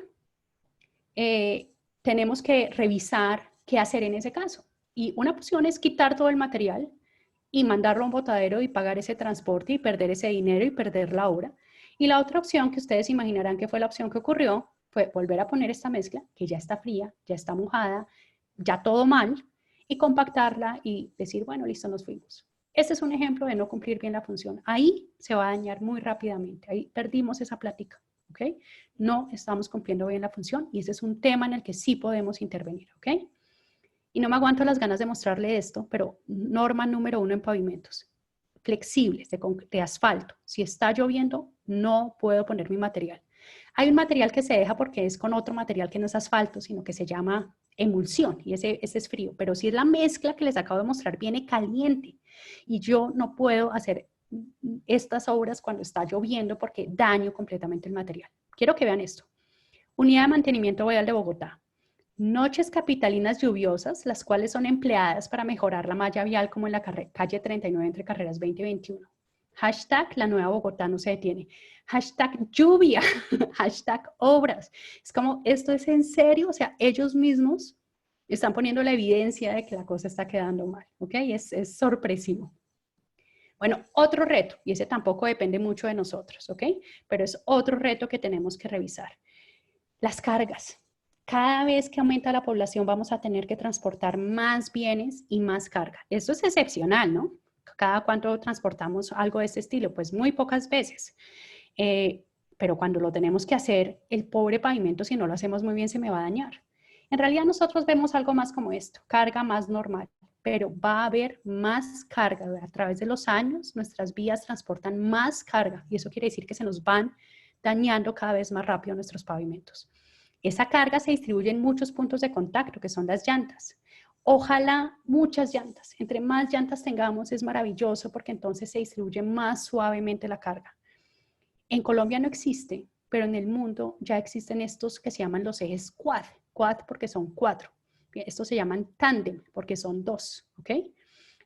tenemos que revisar qué hacer en ese caso. Y una opción es quitar todo el material y mandarlo a un botadero y pagar ese transporte y perder ese dinero y perder la obra. Y la otra opción que ustedes imaginarán que fue la opción que ocurrió fue volver a poner esta mezcla, que ya está fría, ya está mojada, ya todo mal, y compactarla y decir, bueno, listo, nos fuimos. Este es un ejemplo de no cumplir bien la función. Ahí se va a dañar muy rápidamente. Ahí perdimos esa plática. ¿Ok? No estamos cumpliendo bien la función y ese es un tema en el que sí podemos intervenir, ¿ok? Y no me aguanto las ganas de mostrarle esto, pero norma número 1 en pavimentos, flexibles, de asfalto. Si está lloviendo, no puedo poner mi material. Hay un material que se deja porque es con otro material que no es asfalto, sino que se llama emulsión y ese es frío, pero si es la mezcla que les acabo de mostrar, viene caliente y yo no puedo hacer estas obras cuando está lloviendo porque daño completamente el material. Quiero que vean esto. Unidad de Mantenimiento Vial de Bogotá. Noches capitalinas lluviosas, las cuales son empleadas para mejorar la malla vial como en la calle 39 entre carreras 20 y 21. Hashtag la nueva Bogotá no se detiene. Hashtag lluvia. Hashtag obras. Es como, esto es en serio, o sea, ellos mismos están poniendo la evidencia de que la cosa está quedando mal, ¿ok? Es sorpresivo. Bueno, otro reto, y ese tampoco depende mucho de nosotros, ¿ok? Pero es otro reto que tenemos que revisar. Las cargas. Cada vez que aumenta la población vamos a tener que transportar más bienes y más carga. Esto es excepcional, ¿no? ¿Cada cuánto transportamos algo de este estilo? Pues muy pocas veces. Pero cuando lo tenemos que hacer, el pobre pavimento, si no lo hacemos muy bien, se me va a dañar. En realidad nosotros vemos algo más como esto, carga más normal, pero va a haber más carga. A través de los años, nuestras vías transportan más carga y eso quiere decir que se nos van dañando cada vez más rápido nuestros pavimentos. Esa carga se distribuye en muchos puntos de contacto, que son las llantas. Ojalá muchas llantas. Entre más llantas tengamos es maravilloso porque entonces se distribuye más suavemente la carga. En Colombia no existe, pero en el mundo ya existen estos que se llaman los ejes quad. Quad porque son 4. Estos se llaman tándem porque son 2, ¿ok?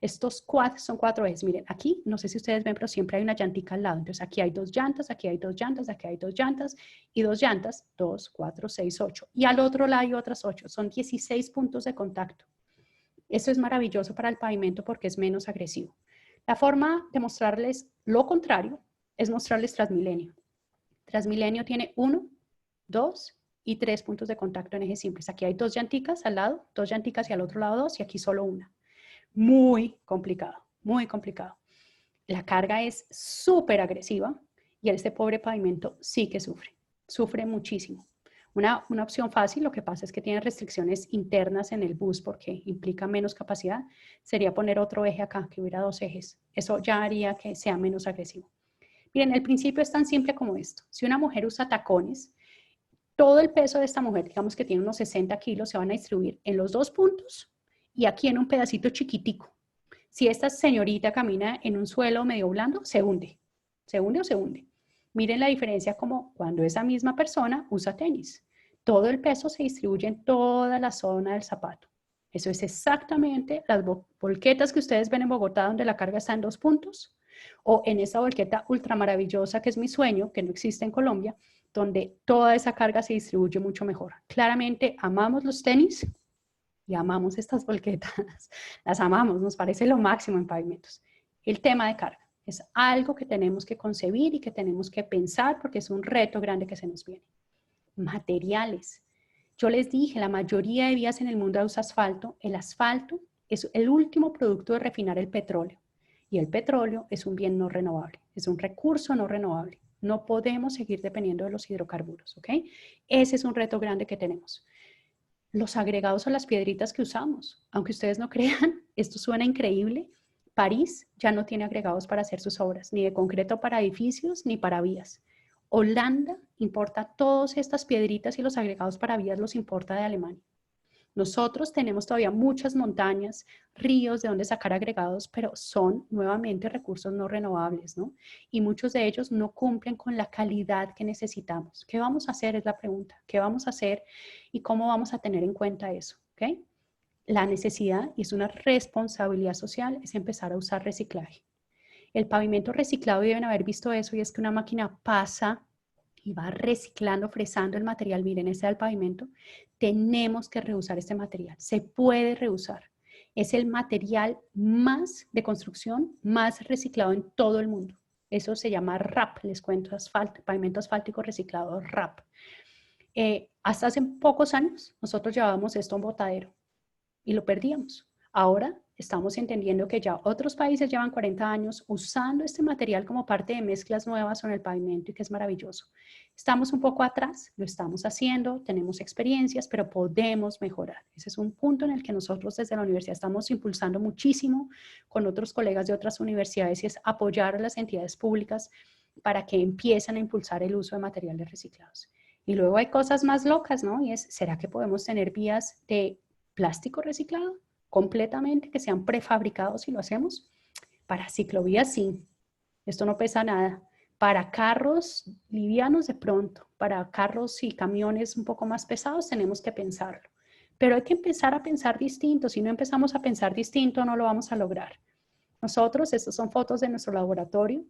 Estos quad son 4 ejes. Miren, aquí, no sé si ustedes ven, pero siempre hay una llantica al lado. Entonces, aquí hay 2 llantas, aquí hay 2 llantas, aquí hay 2 llantas y 2 llantas, 2, 4, 6, 8. Y al otro lado hay otras 8. Son 16 puntos de contacto. Eso es maravilloso para el pavimento porque es menos agresivo. La forma de mostrarles lo contrario es mostrarles Transmilenio. Transmilenio tiene 1, 2 y 3 puntos de contacto en ejes simples. Aquí hay 2 llanticas al lado, 2 llanticas y al otro lado 2 y aquí solo una. Muy complicado, muy complicado. La carga es súper agresiva y este pobre pavimento sí que sufre muchísimo. Una opción fácil, lo que pasa es que tiene restricciones internas en el bus porque implica menos capacidad, sería poner otro eje acá, que hubiera 2 ejes. Eso ya haría que sea menos agresivo. Miren, el principio es tan simple como esto. Si una mujer usa tacones, todo el peso de esta mujer, digamos que tiene unos 60 kilos, se van a distribuir en los 2 puntos y aquí en un pedacito chiquitico. Si esta señorita camina en un suelo medio blando, se hunde o se hunde. Miren la diferencia como cuando esa misma persona usa tenis. Todo el peso se distribuye en toda la zona del zapato. Eso es exactamente las volquetas que ustedes ven en Bogotá donde la carga está en 2 puntos o en esa volqueta ultra maravillosa que es mi sueño, que no existe en Colombia, donde toda esa carga se distribuye mucho mejor. Claramente amamos los tenis y amamos estas volquetas, las amamos, nos parece lo máximo en pavimentos. El tema de carga es algo que tenemos que concebir y que tenemos que pensar porque es un reto grande que se nos viene. Materiales. Yo les dije, la mayoría de vías en el mundo usa asfalto. El asfalto es el último producto de refinar el petróleo. Y el petróleo es un bien no renovable, es un recurso no renovable. No podemos seguir dependiendo de los hidrocarburos, ¿ok? Ese es un reto grande que tenemos. Los agregados a las piedritas que usamos, aunque ustedes no crean, esto suena increíble. París ya no tiene agregados para hacer sus obras, ni de concreto para edificios, ni para vías. Holanda importa todas estas piedritas y los agregados para vías los importa de Alemania. Nosotros tenemos todavía muchas montañas, ríos de donde sacar agregados, pero son nuevamente recursos no renovables, ¿no? Y muchos de ellos no cumplen con la calidad que necesitamos. ¿Qué vamos a hacer? Es la pregunta. ¿Qué vamos a hacer y cómo vamos a tener en cuenta eso? ¿Okay? La necesidad, y es una responsabilidad social, es empezar a usar reciclaje. El pavimento reciclado, y deben haber visto eso, y es que una máquina pasa y va reciclando, fresando el material. Miren, este es el pavimento. Tenemos que reusar este material. Se puede reusar. Es el material más de construcción, más reciclado en todo el mundo. Eso se llama RAP, les cuento, pavimento asfáltico reciclado, RAP. Hasta hace pocos años nosotros llevábamos esto a un botadero y lo perdíamos. Ahora estamos entendiendo que ya otros países llevan 40 años usando este material como parte de mezclas nuevas en el pavimento y que es maravilloso. Estamos un poco atrás, lo estamos haciendo, tenemos experiencias, pero podemos mejorar. Ese es un punto en el que nosotros desde la universidad estamos impulsando muchísimo con otros colegas de otras universidades y es apoyar a las entidades públicas para que empiecen a impulsar el uso de materiales reciclados. Y luego hay cosas más locas, ¿no? Y es, ¿será que podemos tener vías de plástico reciclado completamente, que sean prefabricados si lo hacemos? Para ciclovías sí, esto no pesa nada. Para carros livianos de pronto, para carros y camiones un poco más pesados tenemos que pensarlo. Pero hay que empezar a pensar distinto. Si no empezamos a pensar distinto, no lo vamos a lograr. Nosotros, estas son fotos de nuestro laboratorio.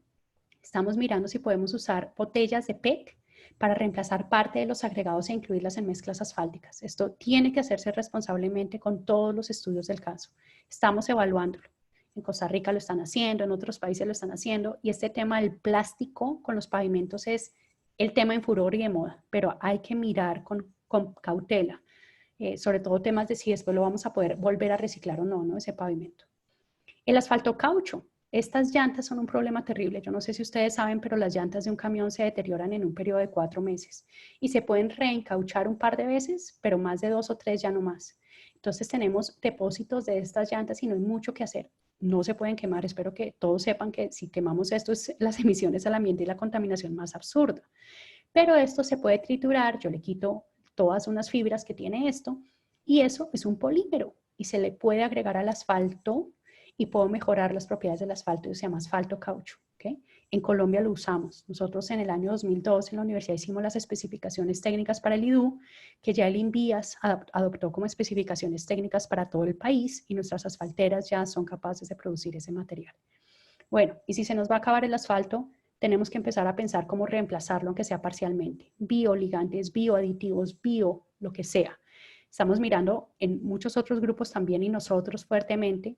Estamos mirando si podemos usar botellas de PET para reemplazar parte de los agregados e incluirlas en mezclas asfálticas. Esto tiene que hacerse responsablemente con todos los estudios del caso. Estamos evaluándolo. En Costa Rica lo están haciendo, en otros países lo están haciendo, y este tema del plástico con los pavimentos es el tema en furor y de moda, pero hay que mirar con cautela, sobre todo temas de si después lo vamos a poder volver a reciclar o no, ¿no? Ese pavimento. El asfalto caucho. Estas llantas son un problema terrible. Yo no sé si ustedes saben, pero las llantas de un camión se deterioran en un periodo de 4 meses y se pueden reencauchar un par de veces, pero más de 2 o 3 ya no más. Entonces tenemos depósitos de estas llantas y no hay mucho que hacer. No se pueden quemar. Espero que todos sepan que si quemamos esto es las emisiones al ambiente y la contaminación más absurda. Pero esto se puede triturar. Yo le quito todas unas fibras que tiene esto y eso es un polímero y se le puede agregar al asfalto y puedo mejorar las propiedades del asfalto y se llama asfalto caucho. ¿Okay? En Colombia lo usamos. Nosotros en el año 2002 en la universidad hicimos las especificaciones técnicas para el IDU, que ya el INVIAS adoptó como especificaciones técnicas para todo el país y nuestras asfalteras ya son capaces de producir ese material. Bueno, y si se nos va a acabar el asfalto, tenemos que empezar a pensar cómo reemplazarlo, aunque sea parcialmente. Bioligantes, bioaditivos, lo que sea. Estamos mirando en muchos otros grupos también y nosotros fuertemente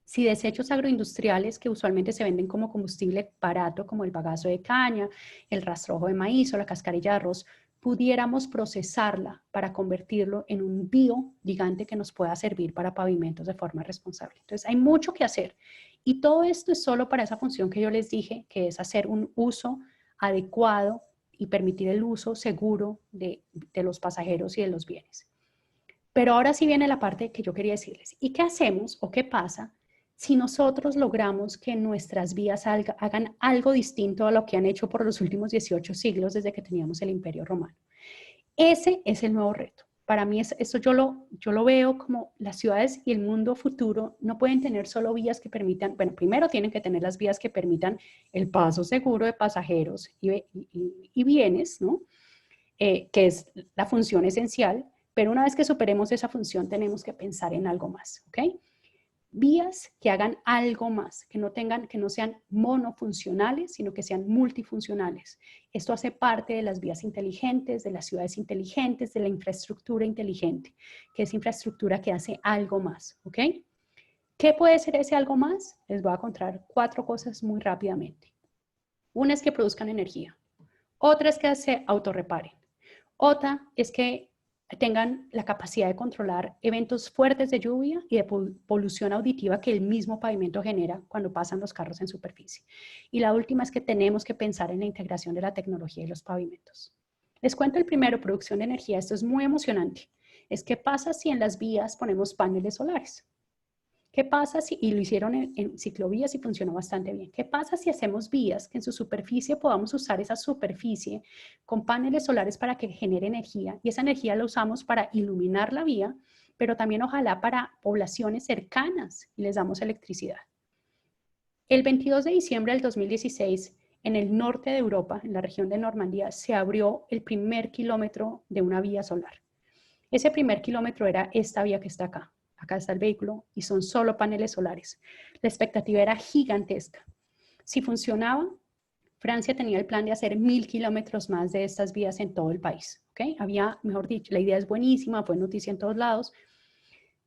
si desechos agroindustriales que usualmente se venden como combustible barato, como el bagazo de caña, el rastrojo de maíz o la cascarilla de arroz, pudiéramos procesarla para convertirlo en un bioligante que nos pueda servir para pavimentos de forma responsable. Entonces, hay mucho que hacer. Y todo esto es solo para esa función que yo les dije, que es hacer un uso adecuado y permitir el uso seguro de los pasajeros y de los bienes. Pero ahora sí viene la parte que yo quería decirles. ¿Y qué hacemos o qué pasa si nosotros logramos que nuestras vías hagan algo distinto a lo que han hecho por los últimos 18 siglos desde que teníamos el Imperio Romano? Ese es el nuevo reto. Para mí, esto yo lo veo como las ciudades y el mundo futuro no pueden tener solo vías que permitan, bueno, primero tienen que tener las vías que permitan el paso seguro de pasajeros y bienes, ¿no? Que es la función esencial, pero una vez que superemos esa función tenemos que pensar en algo más, ¿ok? Vías que hagan algo más, que no sean monofuncionales, sino que sean multifuncionales. Esto hace parte de las vías inteligentes, de las ciudades inteligentes, de la infraestructura inteligente, que es infraestructura que hace algo más, ¿ok? ¿Qué puede ser ese algo más? Les voy a contar 4 cosas muy rápidamente. Una es que produzcan energía. Otra es que se autorreparen. Otra es que tengan la capacidad de controlar eventos fuertes de lluvia y de polución auditiva que el mismo pavimento genera cuando pasan los carros en superficie. Y la última es que tenemos que pensar en la integración de la tecnología y los pavimentos. Les cuento el primero, producción de energía. Esto es muy emocionante. Es qué pasa si en las vías ponemos paneles solares. ¿Qué pasa si, y lo hicieron en ciclovías y funcionó bastante bien, qué pasa si hacemos vías que en su superficie podamos usar esa superficie con paneles solares para que genere energía y esa energía la usamos para iluminar la vía, pero también ojalá para poblaciones cercanas y les damos electricidad? El 22 de diciembre del 2016, en el norte de Europa, en la región de Normandía, se abrió el primer kilómetro de una vía solar. Ese primer kilómetro era esta vía que está acá. Acá está el vehículo y son solo paneles solares. La expectativa era gigantesca. Si funcionaba, Francia tenía el plan de hacer 1000 kilómetros más de estas vías en todo el país. ¿Okay? Había, mejor dicho, la idea es buenísima, fue noticia en todos lados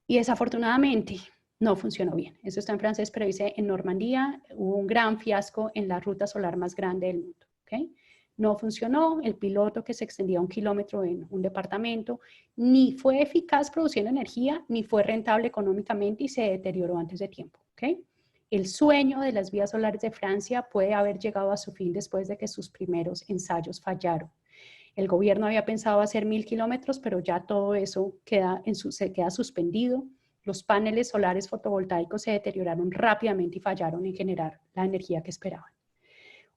y desafortunadamente no funcionó bien. Eso está en francés, pero dice en Normandía hubo un gran fiasco en la ruta solar más grande del mundo. ¿Okay? No funcionó, el piloto que se extendía 1 kilómetro en un departamento, ni fue eficaz produciendo energía, ni fue rentable económicamente y se deterioró antes de tiempo. ¿Okay? El sueño de las vías solares de Francia puede haber llegado a su fin después de que sus primeros ensayos fallaron. El gobierno había pensado hacer 1000 kilómetros, pero ya todo eso se queda suspendido. Los paneles solares fotovoltaicos se deterioraron rápidamente y fallaron en generar la energía que esperaban.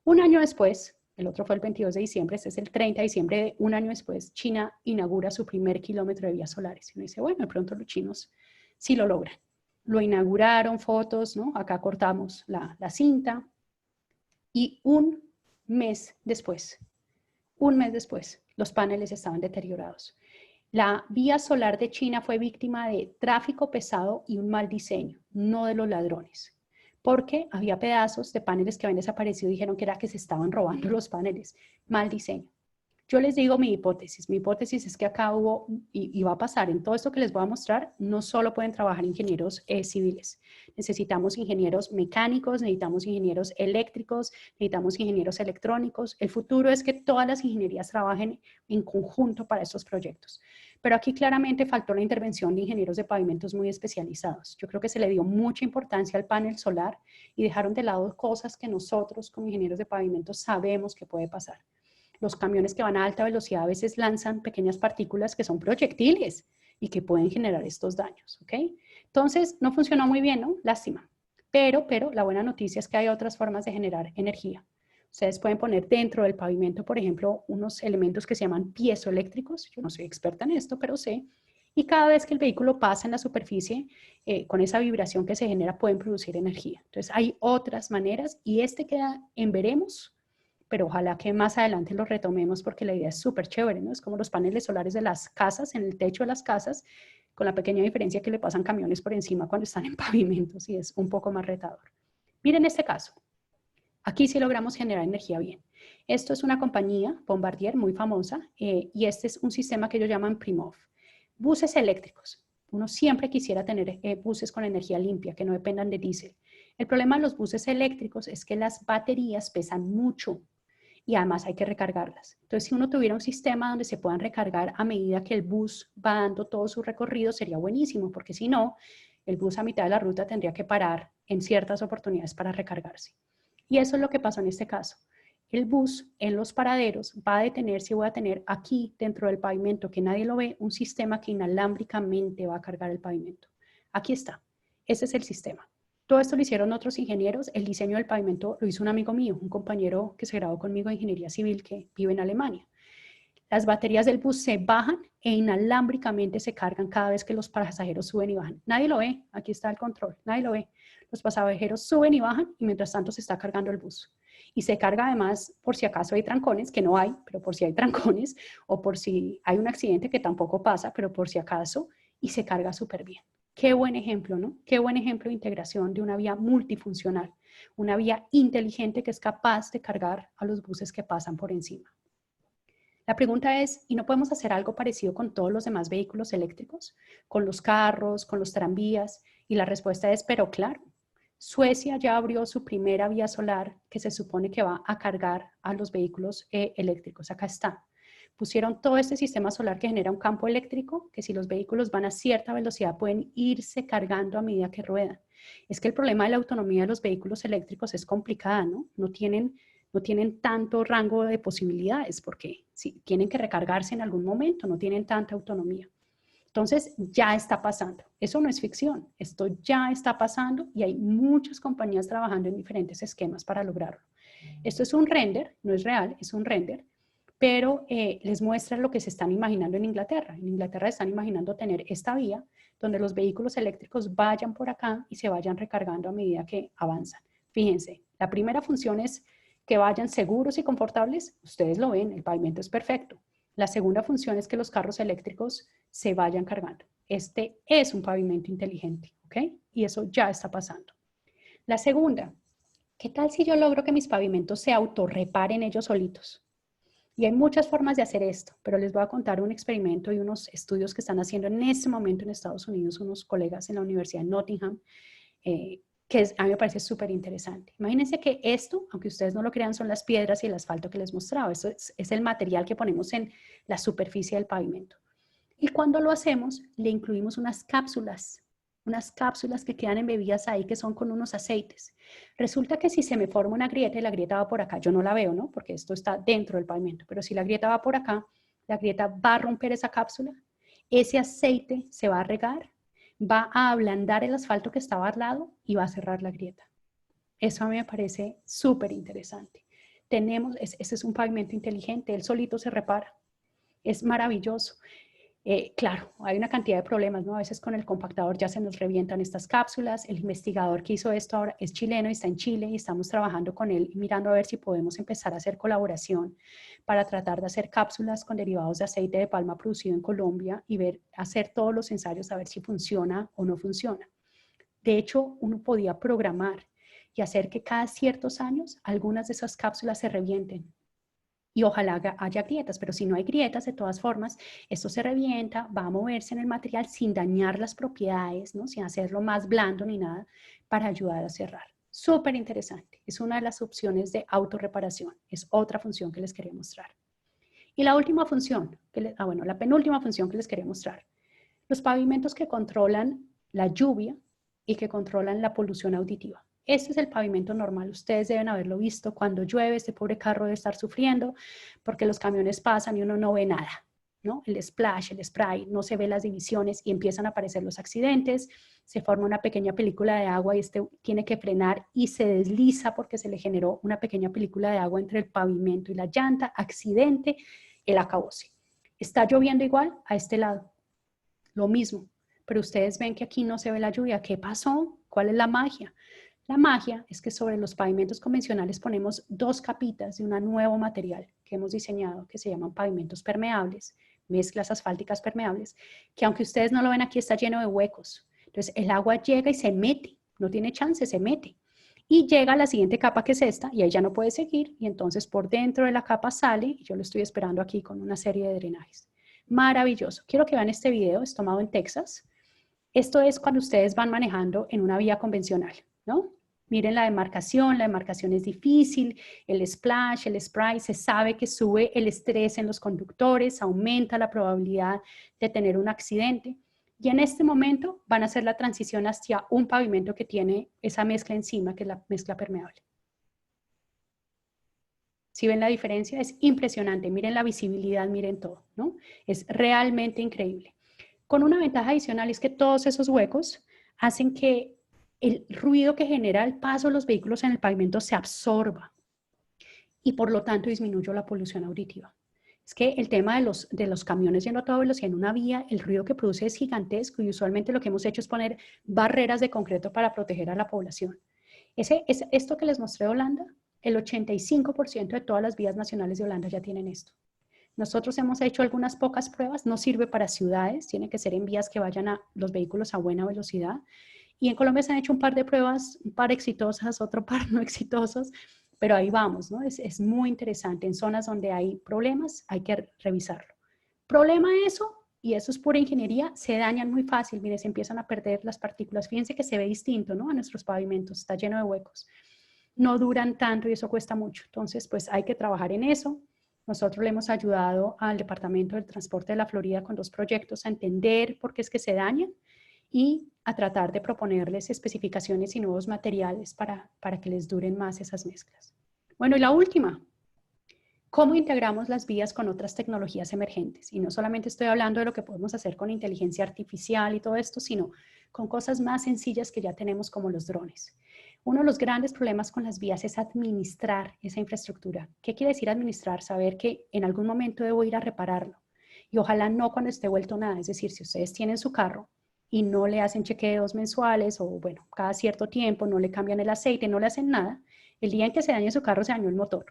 Un año después, el otro fue el 22 de diciembre, este es el 30 de diciembre, un año después, China inaugura su primer kilómetro de vías solares. Y uno dice, bueno, de pronto los chinos sí lo logran. Lo inauguraron, fotos, ¿no? Acá cortamos la cinta. Y un mes después, los paneles estaban deteriorados. La vía solar de China fue víctima de tráfico pesado y un mal diseño, no de los ladrones. Porque había pedazos de paneles que habían desaparecido y dijeron que era que se estaban robando los paneles. Mal diseño. Yo les digo mi hipótesis. Mi hipótesis es que acá hubo, y va a pasar en todo esto que les voy a mostrar, no solo pueden trabajar ingenieros civiles. Necesitamos ingenieros mecánicos, necesitamos ingenieros eléctricos, necesitamos ingenieros electrónicos. El futuro es que todas las ingenierías trabajen en conjunto para estos proyectos. Pero aquí claramente faltó la intervención de ingenieros de pavimentos muy especializados. Yo creo que se le dio mucha importancia al panel solar y dejaron de lado cosas que nosotros como ingenieros de pavimentos sabemos que puede pasar. Los camiones que van a alta velocidad a veces lanzan pequeñas partículas que son proyectiles y que pueden generar estos daños, ¿ok? Entonces, no funcionó muy bien, ¿no? Lástima. Pero la buena noticia es que hay otras formas de generar energía. Ustedes pueden poner dentro del pavimento, por ejemplo, unos elementos que se llaman piezoeléctricos. Yo no soy experta en esto, pero sé. Y cada vez que el vehículo pasa en la superficie, con esa vibración que se genera, pueden producir energía. Entonces, hay otras maneras y este queda en veremos, pero ojalá que más adelante lo retomemos porque la idea es súper chévere, ¿no? Es como los paneles solares de las casas, en el techo de las casas, con la pequeña diferencia que le pasan camiones por encima cuando están en pavimentos y es un poco más retador. Miren este caso. Aquí sí logramos generar energía bien. Esto es una compañía, Bombardier, muy famosa, y este es un sistema que ellos llaman Primov. Buses eléctricos. Uno siempre quisiera tener buses con energía limpia, que no dependan de diésel. El problema de los buses eléctricos es que las baterías pesan mucho y además hay que recargarlas. Entonces, si uno tuviera un sistema donde se puedan recargar a medida que el bus va dando todo su recorrido, sería buenísimo, porque si no, el bus a mitad de la ruta tendría que parar en ciertas oportunidades para recargarse. Y eso es lo que pasó en este caso. El bus en los paraderos va a detenerse y voy a tener aquí dentro del pavimento, que nadie lo ve, un sistema que inalámbricamente va a cargar el pavimento. Aquí está. Ese es el sistema. Todo esto lo hicieron otros ingenieros. El diseño del pavimento lo hizo un amigo mío, un compañero que se graduó conmigo de ingeniería civil que vive en Alemania. Las baterías del bus se bajan e inalámbricamente se cargan cada vez que los pasajeros suben y bajan. Nadie lo ve, aquí está el control, nadie lo ve. Los pasajeros suben y bajan y mientras tanto se está cargando el bus. Y se carga además por si acaso hay trancones, que no hay, pero por si hay trancones, o por si hay un accidente que tampoco pasa, pero por si acaso, y se carga súper bien. Qué buen ejemplo, ¿no? Qué buen ejemplo de integración de una vía multifuncional, una vía inteligente que es capaz de cargar a los buses que pasan por encima. La pregunta es, ¿y no podemos hacer algo parecido con todos los demás vehículos eléctricos? Con los carros, con los tranvías. Y la respuesta es, pero claro, Suecia ya abrió su primera vía solar que se supone que va a cargar a los vehículos eléctricos. Acá está. Pusieron todo este sistema solar que genera un campo eléctrico que si los vehículos van a cierta velocidad pueden irse cargando a medida que ruedan. Es que el problema de la autonomía de los vehículos eléctricos es complicada, ¿no? No tienen tanto rango de posibilidades porque sí, tienen que recargarse en algún momento, no tienen tanta autonomía. Entonces, ya está pasando. Eso no es ficción, esto ya está pasando y hay muchas compañías trabajando en diferentes esquemas para lograrlo. Esto es un render, no es real, es un render, pero les muestra lo que se están imaginando en Inglaterra. En Inglaterra están imaginando tener esta vía donde los vehículos eléctricos vayan por acá y se vayan recargando a medida que avanzan. Fíjense, la primera función es que vayan seguros y confortables. Ustedes lo ven, el pavimento es perfecto. La segunda función es que los carros eléctricos se vayan cargando. Este es un pavimento inteligente, ¿ok? Y eso ya está pasando. La segunda, ¿qué tal si yo logro que mis pavimentos se autorreparen ellos solitos? Y hay muchas formas de hacer esto, pero les voy a contar un experimento y unos estudios que están haciendo en este momento en Estados Unidos unos colegas en la Universidad de Nottingham, a mí me parece súper interesante. Imagínense que esto, aunque ustedes no lo crean, son las piedras y el asfalto que les mostraba. Esto es el material que ponemos en la superficie del pavimento. Y cuando lo hacemos, le incluimos unas cápsulas que quedan embebidas ahí que son con unos aceites. Resulta que si se me forma una grieta y la grieta va por acá, yo no la veo, ¿no? Porque esto está dentro del pavimento, pero si la grieta va por acá, la grieta va a romper esa cápsula, ese aceite se va a regar, va a ablandar el asfalto que estaba al lado y va a cerrar la grieta. Eso a mí me parece súper interesante. Ese es un pavimento inteligente, él solito se repara. Es maravilloso. Claro, hay una cantidad de problemas, ¿no? A veces con el compactador ya se nos revientan estas cápsulas. El investigador que hizo esto ahora es chileno y está en Chile y estamos trabajando con él y mirando a ver si podemos empezar a hacer colaboración para tratar de hacer cápsulas con derivados de aceite de palma producido en Colombia y hacer todos los ensayos a ver si funciona o no funciona. De hecho, uno podía programar y hacer que cada ciertos años algunas de esas cápsulas se revienten. Y ojalá haya grietas, pero si no hay grietas, de todas formas, esto se revienta, va a moverse en el material sin dañar las propiedades, ¿no? Sin hacerlo más blando ni nada, para ayudar a cerrar. Súper interesante. Es una de las opciones de autorreparación. Es otra función que les quería mostrar. Y la última función, la penúltima función que les quería mostrar. Los pavimentos que controlan la lluvia y que controlan la polución auditiva. Este es el pavimento normal. Ustedes deben haberlo visto. Cuando llueve, este pobre carro debe estar sufriendo porque los camiones pasan y uno no ve nada, ¿no? El splash, el spray, no se ve las divisiones y empiezan a aparecer los accidentes. Se forma una pequeña película de agua y este tiene que frenar y se desliza porque se le generó una pequeña película de agua entre el pavimento y la llanta. Accidente, el acabose. Está lloviendo igual a este lado. Lo mismo, pero ustedes ven que aquí no se ve la lluvia. ¿Qué pasó? ¿Cuál es la magia? La magia es que sobre los pavimentos convencionales ponemos dos capitas de un nuevo material que hemos diseñado que se llaman pavimentos permeables, mezclas asfálticas permeables, que aunque ustedes no lo ven aquí está lleno de huecos. Entonces el agua llega y se mete, no tiene chance, se mete. Y llega a la siguiente capa que es esta y ahí ya no puede seguir y entonces por dentro de la capa sale y yo lo estoy esperando aquí con una serie de drenajes. Maravilloso. Quiero que vean este video, es tomado en Texas. Esto es cuando ustedes van manejando en una vía convencional, ¿no? Miren la demarcación es difícil, el splash, el spray, se sabe que sube el estrés en los conductores, aumenta la probabilidad de tener un accidente. Y en este momento van a hacer la transición hacia un pavimento que tiene esa mezcla encima, que es la mezcla permeable. ¿Sí ven la diferencia? Es impresionante. Miren la visibilidad, miren todo, ¿no? Es realmente increíble. Con una ventaja adicional es que todos esos huecos hacen que el ruido que genera el paso de los vehículos en el pavimento se absorba y por lo tanto disminuye la polución auditiva. Es que el tema de los camiones yendo a toda velocidad en una vía, el ruido que produce es gigantesco y usualmente lo que hemos hecho es poner barreras de concreto para proteger a la población. Esto que les mostré de Holanda, el 85% de todas las vías nacionales de Holanda ya tienen esto. Nosotros hemos hecho algunas pocas pruebas, no sirve para ciudades, tiene que ser en vías que vayan a los vehículos a buena velocidad. Y en Colombia se han hecho un par de pruebas, un par exitosas, otro par no exitosos, pero ahí vamos, ¿no? Es muy interesante. En zonas donde hay problemas hay que revisarlo. Problema eso, y eso es pura ingeniería, se dañan muy fácil. Mire, se empiezan a perder las partículas. Fíjense que se ve distinto, ¿no? A nuestros pavimentos, está lleno de huecos. No duran tanto y eso cuesta mucho. Entonces, pues hay que trabajar en eso. Nosotros le hemos ayudado al Departamento del Transporte de la Florida con 2 proyectos a entender por qué es que se dañan y a tratar de proponerles especificaciones y nuevos materiales para que les duren más esas mezclas. Bueno, y la última, ¿cómo integramos las vías con otras tecnologías emergentes? Y no solamente estoy hablando de lo que podemos hacer con inteligencia artificial y todo esto, sino con cosas más sencillas que ya tenemos como los drones. Uno de los grandes problemas con las vías es administrar esa infraestructura. ¿Qué quiere decir administrar? Saber que en algún momento debo ir a repararlo. Y ojalá no cuando esté vuelto nada. Es decir, si ustedes tienen su carro y no le hacen chequeos mensuales o, bueno, cada cierto tiempo no le cambian el aceite, no le hacen nada, el día en que se dañe su carro se dañó el motor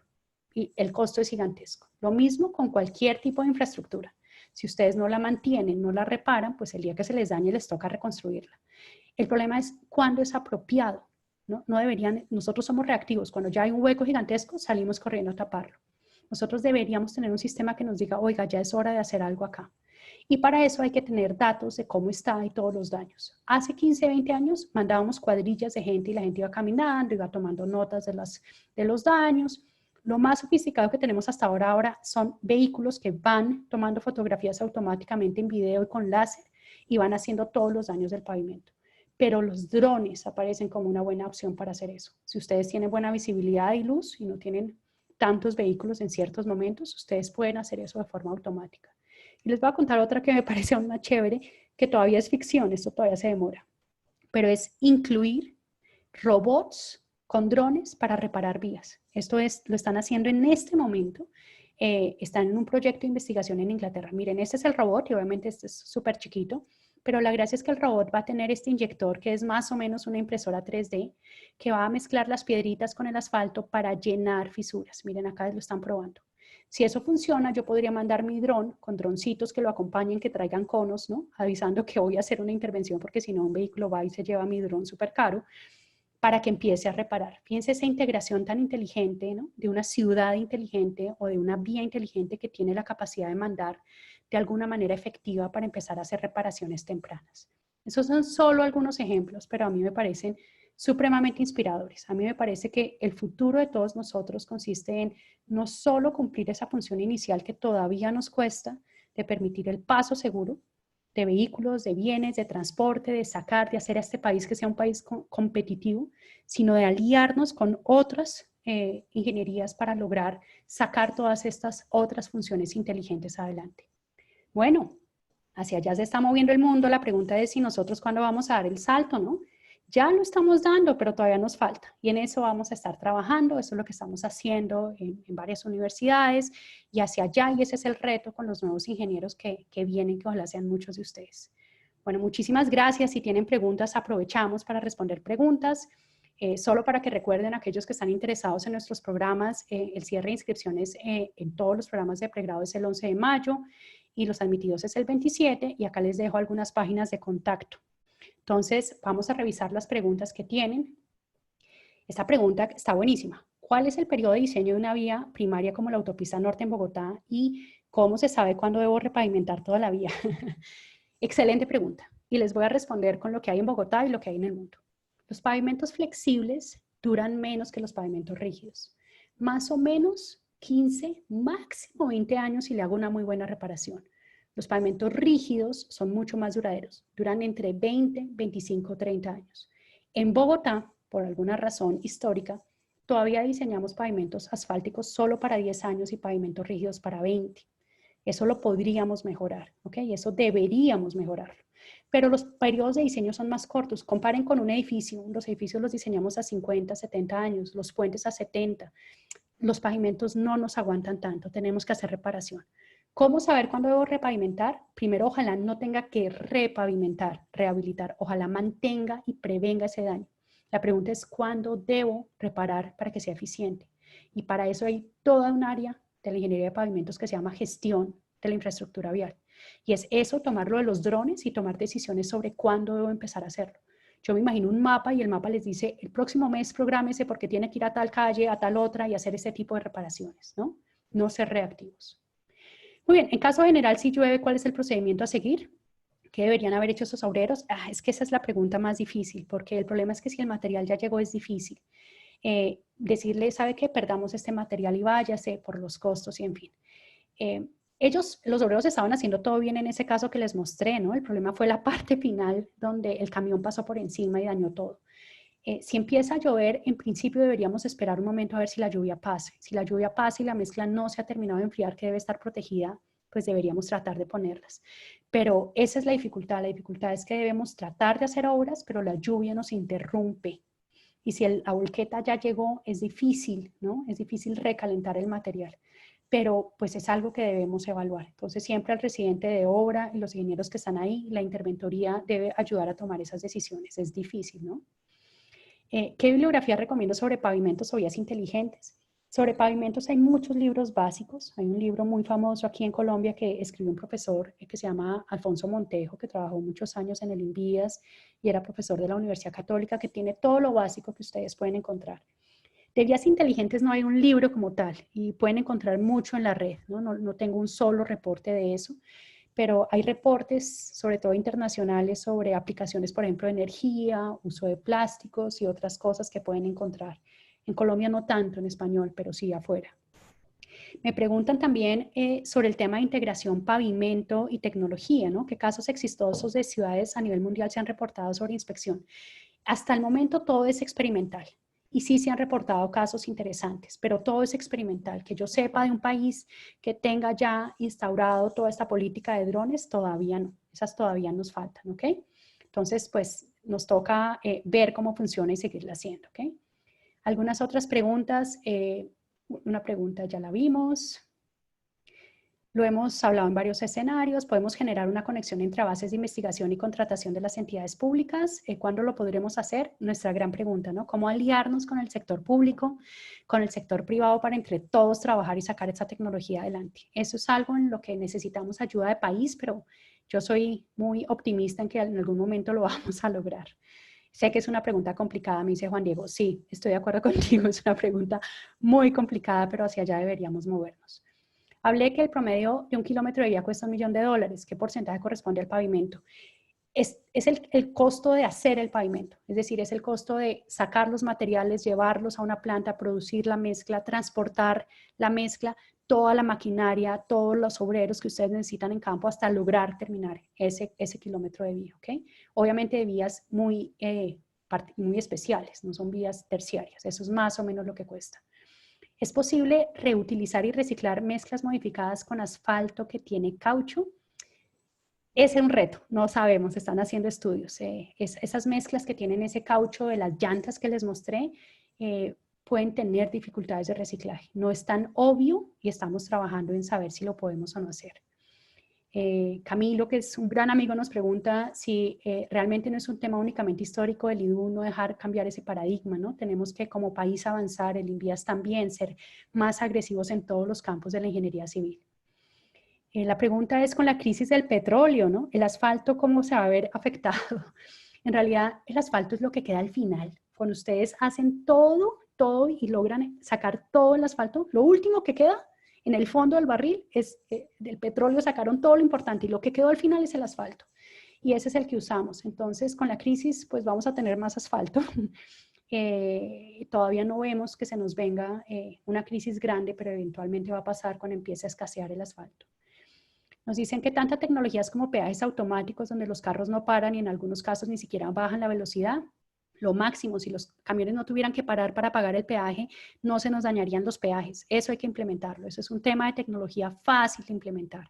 y el costo es gigantesco. Lo mismo con cualquier tipo de infraestructura. Si ustedes no la mantienen, no la reparan, pues el día que se les dañe les toca reconstruirla. El problema es cuándo es apropiado. No deberían, nosotros somos reactivos. Cuando ya hay un hueco gigantesco, salimos corriendo a taparlo. Nosotros deberíamos tener un sistema que nos diga, oiga, ya es hora de hacer algo acá. Y para eso hay que tener datos de cómo está y todos los daños. Hace 15, 20 años mandábamos cuadrillas de gente y la gente iba caminando, iba tomando notas de los daños. Lo más sofisticado que tenemos hasta ahora son vehículos que van tomando fotografías automáticamente en video y con láser y van haciendo todos los daños del pavimento. Pero los drones aparecen como una buena opción para hacer eso. Si ustedes tienen buena visibilidad y luz y no tienen tantos vehículos en ciertos momentos, ustedes pueden hacer eso de forma automática. Y les voy a contar otra que me parece aún más chévere, que todavía es ficción, esto todavía se demora, pero es incluir robots con drones para reparar vías. Esto lo están haciendo en este momento están en un proyecto de investigación en Inglaterra. Miren, este es el robot y obviamente este es súper chiquito, pero la gracia es que el robot va a tener este inyector que es más o menos una impresora 3D que va a mezclar las piedritas con el asfalto para llenar fisuras. Miren, acá lo están probando. Si eso funciona, yo podría mandar mi dron con droncitos que lo acompañen, que traigan conos, ¿no? Avisando que voy a hacer una intervención porque si no un vehículo va y se lleva mi dron súper caro para que empiece a reparar. Fíjense esa integración tan inteligente, ¿no? De una ciudad inteligente o de una vía inteligente que tiene la capacidad de mandar de alguna manera efectiva para empezar a hacer reparaciones tempranas. Esos son solo algunos ejemplos, pero a mí me parecen supremamente inspiradores. A mí me parece que el futuro de todos nosotros consiste en no solo cumplir esa función inicial que todavía nos cuesta de permitir el paso seguro de vehículos, de bienes, de transporte, de sacar, de hacer a este país que sea un país competitivo, sino de aliarnos con otras ingenierías para lograr sacar todas estas otras funciones inteligentes adelante. Bueno, hacia allá se está moviendo el mundo. La pregunta es si nosotros cuándo vamos a dar el salto, ¿no? Ya lo estamos dando, pero todavía nos falta. Y en eso vamos a estar trabajando. Eso es lo que estamos haciendo en varias universidades y hacia allá. Y ese es el reto con los nuevos ingenieros que vienen, que ojalá sean muchos de ustedes. Bueno, muchísimas gracias. Si tienen preguntas, aprovechamos para responder preguntas. Solo para que recuerden aquellos que están interesados en nuestros programas, el cierre de inscripciones en todos los programas de pregrado es el 11 de mayo y los admitidos es el 27 y acá les dejo algunas páginas de contacto. Entonces, vamos a revisar las preguntas que tienen. Esta pregunta está buenísima. ¿Cuál es el periodo de diseño de una vía primaria como la autopista norte en Bogotá y cómo se sabe cuándo debo repavimentar toda la vía? Excelente pregunta. Y les voy a responder con lo que hay en Bogotá y lo que hay en el mundo. Los pavimentos flexibles duran menos que los pavimentos rígidos. Más o menos 15, máximo 20 años si le hago una muy buena reparación. Los pavimentos rígidos son mucho más duraderos, duran entre 20, 25, 30 años. En Bogotá, por alguna razón histórica, todavía diseñamos pavimentos asfálticos solo para 10 años y pavimentos rígidos para 20. Eso lo podríamos mejorar, ¿ok? Eso deberíamos mejorarlo. Pero los periodos de diseño son más cortos. Comparen con un edificio. Los edificios los diseñamos a 50, 70 años, los puentes a 70. Los pavimentos no nos aguantan tanto. Tenemos que hacer reparación. ¿Cómo saber cuándo debo repavimentar? Primero, ojalá no tenga que repavimentar, rehabilitar. Ojalá mantenga y prevenga ese daño. La pregunta es cuándo debo reparar para que sea eficiente. Y para eso hay toda un área de la ingeniería de pavimentos que se llama gestión de la infraestructura vial. Y es eso, tomarlo de los drones y tomar decisiones sobre cuándo debo empezar a hacerlo. Yo me imagino un mapa y el mapa les dice, el próximo mes prográmese porque tiene que ir a tal calle, a tal otra y hacer ese tipo de reparaciones, ¿no? No ser reactivos. Muy bien, en caso general, si llueve, ¿cuál es el procedimiento a seguir? ¿Qué deberían haber hecho esos obreros? Es que esa es la pregunta más difícil, porque el problema es que si el material ya llegó es difícil. Decirle, ¿sabe qué? Perdamos este material y váyase por los costos y en fin. Ellos, los obreros, estaban haciendo todo bien en ese caso que les mostré, ¿no? El problema fue la parte final donde el camión pasó por encima y dañó todo. Si empieza a llover, en principio deberíamos esperar un momento a ver si la lluvia pase. Si la lluvia pasa y la mezcla no se ha terminado de enfriar, que debe estar protegida, pues deberíamos tratar de ponerlas. Pero esa es la dificultad. La dificultad es que debemos tratar de hacer obras, pero la lluvia nos interrumpe. Y si la volqueta ya llegó, es difícil, ¿no? Es difícil recalentar el material. Pero pues es algo que debemos evaluar. Entonces siempre al residente de obra y los ingenieros que están ahí, la interventoría debe ayudar a tomar esas decisiones. Es difícil, ¿no? ¿Qué bibliografía recomiendo sobre pavimentos o vías inteligentes? Sobre pavimentos hay muchos libros básicos. Hay un libro muy famoso aquí en Colombia que escribió un profesor que se llama Alfonso Montejo, que trabajó muchos años en el INVIAS y era profesor de la Universidad Católica, que tiene todo lo básico que ustedes pueden encontrar. De vías inteligentes no hay un libro como tal y pueden encontrar mucho en la red, ¿no? No tengo un solo reporte de eso, pero hay reportes, sobre todo internacionales, sobre aplicaciones, por ejemplo, de energía, uso de plásticos y otras cosas que pueden encontrar. En Colombia no tanto en español, pero sí afuera. Me preguntan también sobre el tema de integración pavimento y tecnología, ¿no? ¿Qué casos exitosos de ciudades a nivel mundial se han reportado sobre inspección? Hasta el momento todo es experimental. Y sí se han reportado casos interesantes, pero todo es experimental. Que yo sepa de un país que tenga ya instaurado toda esta política de drones, todavía no. Esas todavía nos faltan, ¿ok? Entonces, pues nos toca ver cómo funciona y seguirla haciendo, ¿ok? Algunas otras preguntas. Una pregunta ya la vimos. Lo hemos hablado en varios escenarios, podemos generar una conexión entre bases de investigación y contratación de las entidades públicas. ¿Cuándo lo podremos hacer? Nuestra gran pregunta, ¿no? ¿Cómo aliarnos con el sector público, con el sector privado para entre todos trabajar y sacar esta tecnología adelante? Eso es algo en lo que necesitamos ayuda de país, pero yo soy muy optimista en que en algún momento lo vamos a lograr. Sé que es una pregunta complicada, me dice Juan Diego. Sí, estoy de acuerdo contigo, es una pregunta muy complicada, pero hacia allá deberíamos movernos. Hablé que el promedio de 1 kilómetro de vía cuesta $1 millón. ¿Qué porcentaje corresponde al pavimento? Es el costo de hacer el pavimento, es decir, es el costo de sacar los materiales, llevarlos a una planta, producir la mezcla, transportar la mezcla, toda la maquinaria, todos los obreros que ustedes necesitan en campo hasta lograr terminar ese kilómetro de vía, ¿ok? Obviamente de vías muy especiales, no son vías terciarias, eso es más o menos lo que cuesta. ¿Es posible reutilizar y reciclar mezclas modificadas con asfalto que tiene caucho? Es un reto, no sabemos, están haciendo estudios. Esas mezclas que tienen ese caucho de las llantas que les mostré pueden tener dificultades de reciclaje. No es tan obvio y estamos trabajando en saber si lo podemos o no hacer. Camilo, que es un gran amigo, nos pregunta si realmente no es un tema únicamente histórico del IDU no dejar cambiar ese paradigma, ¿no? Tenemos que como país avanzar, el INVIAS también, ser más agresivos en todos los campos de la ingeniería civil. La pregunta es con la crisis del petróleo, ¿no? El asfalto, ¿cómo se va a ver afectado? En realidad, el asfalto es lo que queda al final. Cuando ustedes hacen todo y logran sacar todo el asfalto, lo último que queda en el fondo del barril es del petróleo, sacaron todo lo importante y lo que quedó al final es el asfalto. Y ese es el que usamos. Entonces, con la crisis, pues vamos a tener más asfalto. Todavía no vemos que se nos venga una crisis grande, pero eventualmente va a pasar cuando empiece a escasear el asfalto. Nos dicen que tanta tecnologías como peajes automáticos donde los carros no paran y en algunos casos ni siquiera bajan la velocidad. Lo máximo, si los camiones no tuvieran que parar para pagar el peaje, no se nos dañarían los peajes. Eso hay que implementarlo. Eso es un tema de tecnología fácil de implementar.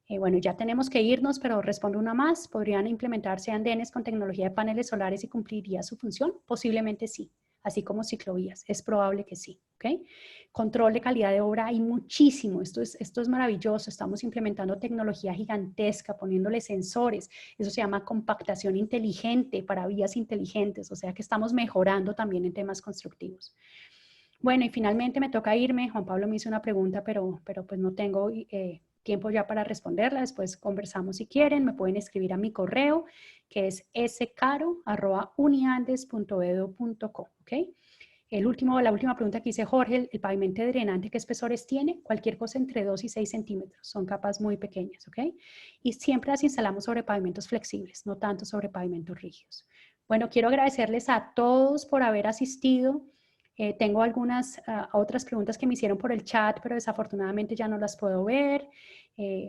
Bueno, ya tenemos que irnos, pero respondo una más. ¿Podrían implementarse andenes con tecnología de paneles solares y cumpliría su función? Posiblemente sí, así como ciclovías. Es probable que sí. ¿Okay? Control de calidad de obra hay muchísimo. Esto es maravilloso. Estamos implementando tecnología gigantesca, poniéndole sensores. Eso se llama compactación inteligente para vías inteligentes. O sea que estamos mejorando también en temas constructivos. Bueno, y finalmente me toca irme. Juan Pablo me hizo una pregunta, pero pues no tengo tiempo ya para responderla. Después conversamos si quieren. Me pueden escribir a mi correo, que es scaro@uniandes.edu.co. ¿Ok? La última pregunta que hice Jorge, el pavimento drenante, ¿qué espesores tiene? Cualquier cosa entre 2 y 6 centímetros, son capas muy pequeñas, ¿ok? Y siempre las instalamos sobre pavimentos flexibles, no tanto sobre pavimentos rígidos. Bueno, quiero agradecerles a todos por haber asistido. Tengo algunas otras preguntas que me hicieron por el chat, pero desafortunadamente ya no las puedo ver.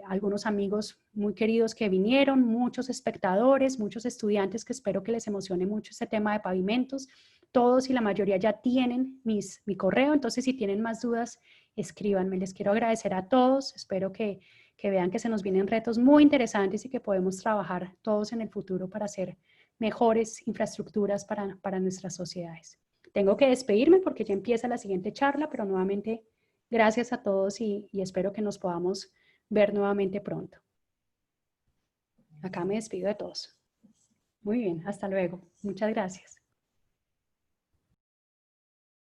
Algunos amigos muy queridos que vinieron, muchos espectadores, muchos estudiantes que espero que les emocione mucho este tema de pavimentos. Todos y la mayoría ya tienen mi correo, entonces si tienen más dudas, escríbanme. Les quiero agradecer a todos, espero que vean que se nos vienen retos muy interesantes y que podemos trabajar todos en el futuro para hacer mejores infraestructuras para nuestras sociedades. Tengo que despedirme porque ya empieza la siguiente charla, pero nuevamente gracias a todos y espero que nos podamos ver nuevamente pronto. Acá me despido de todos. Muy bien, hasta luego. Muchas gracias.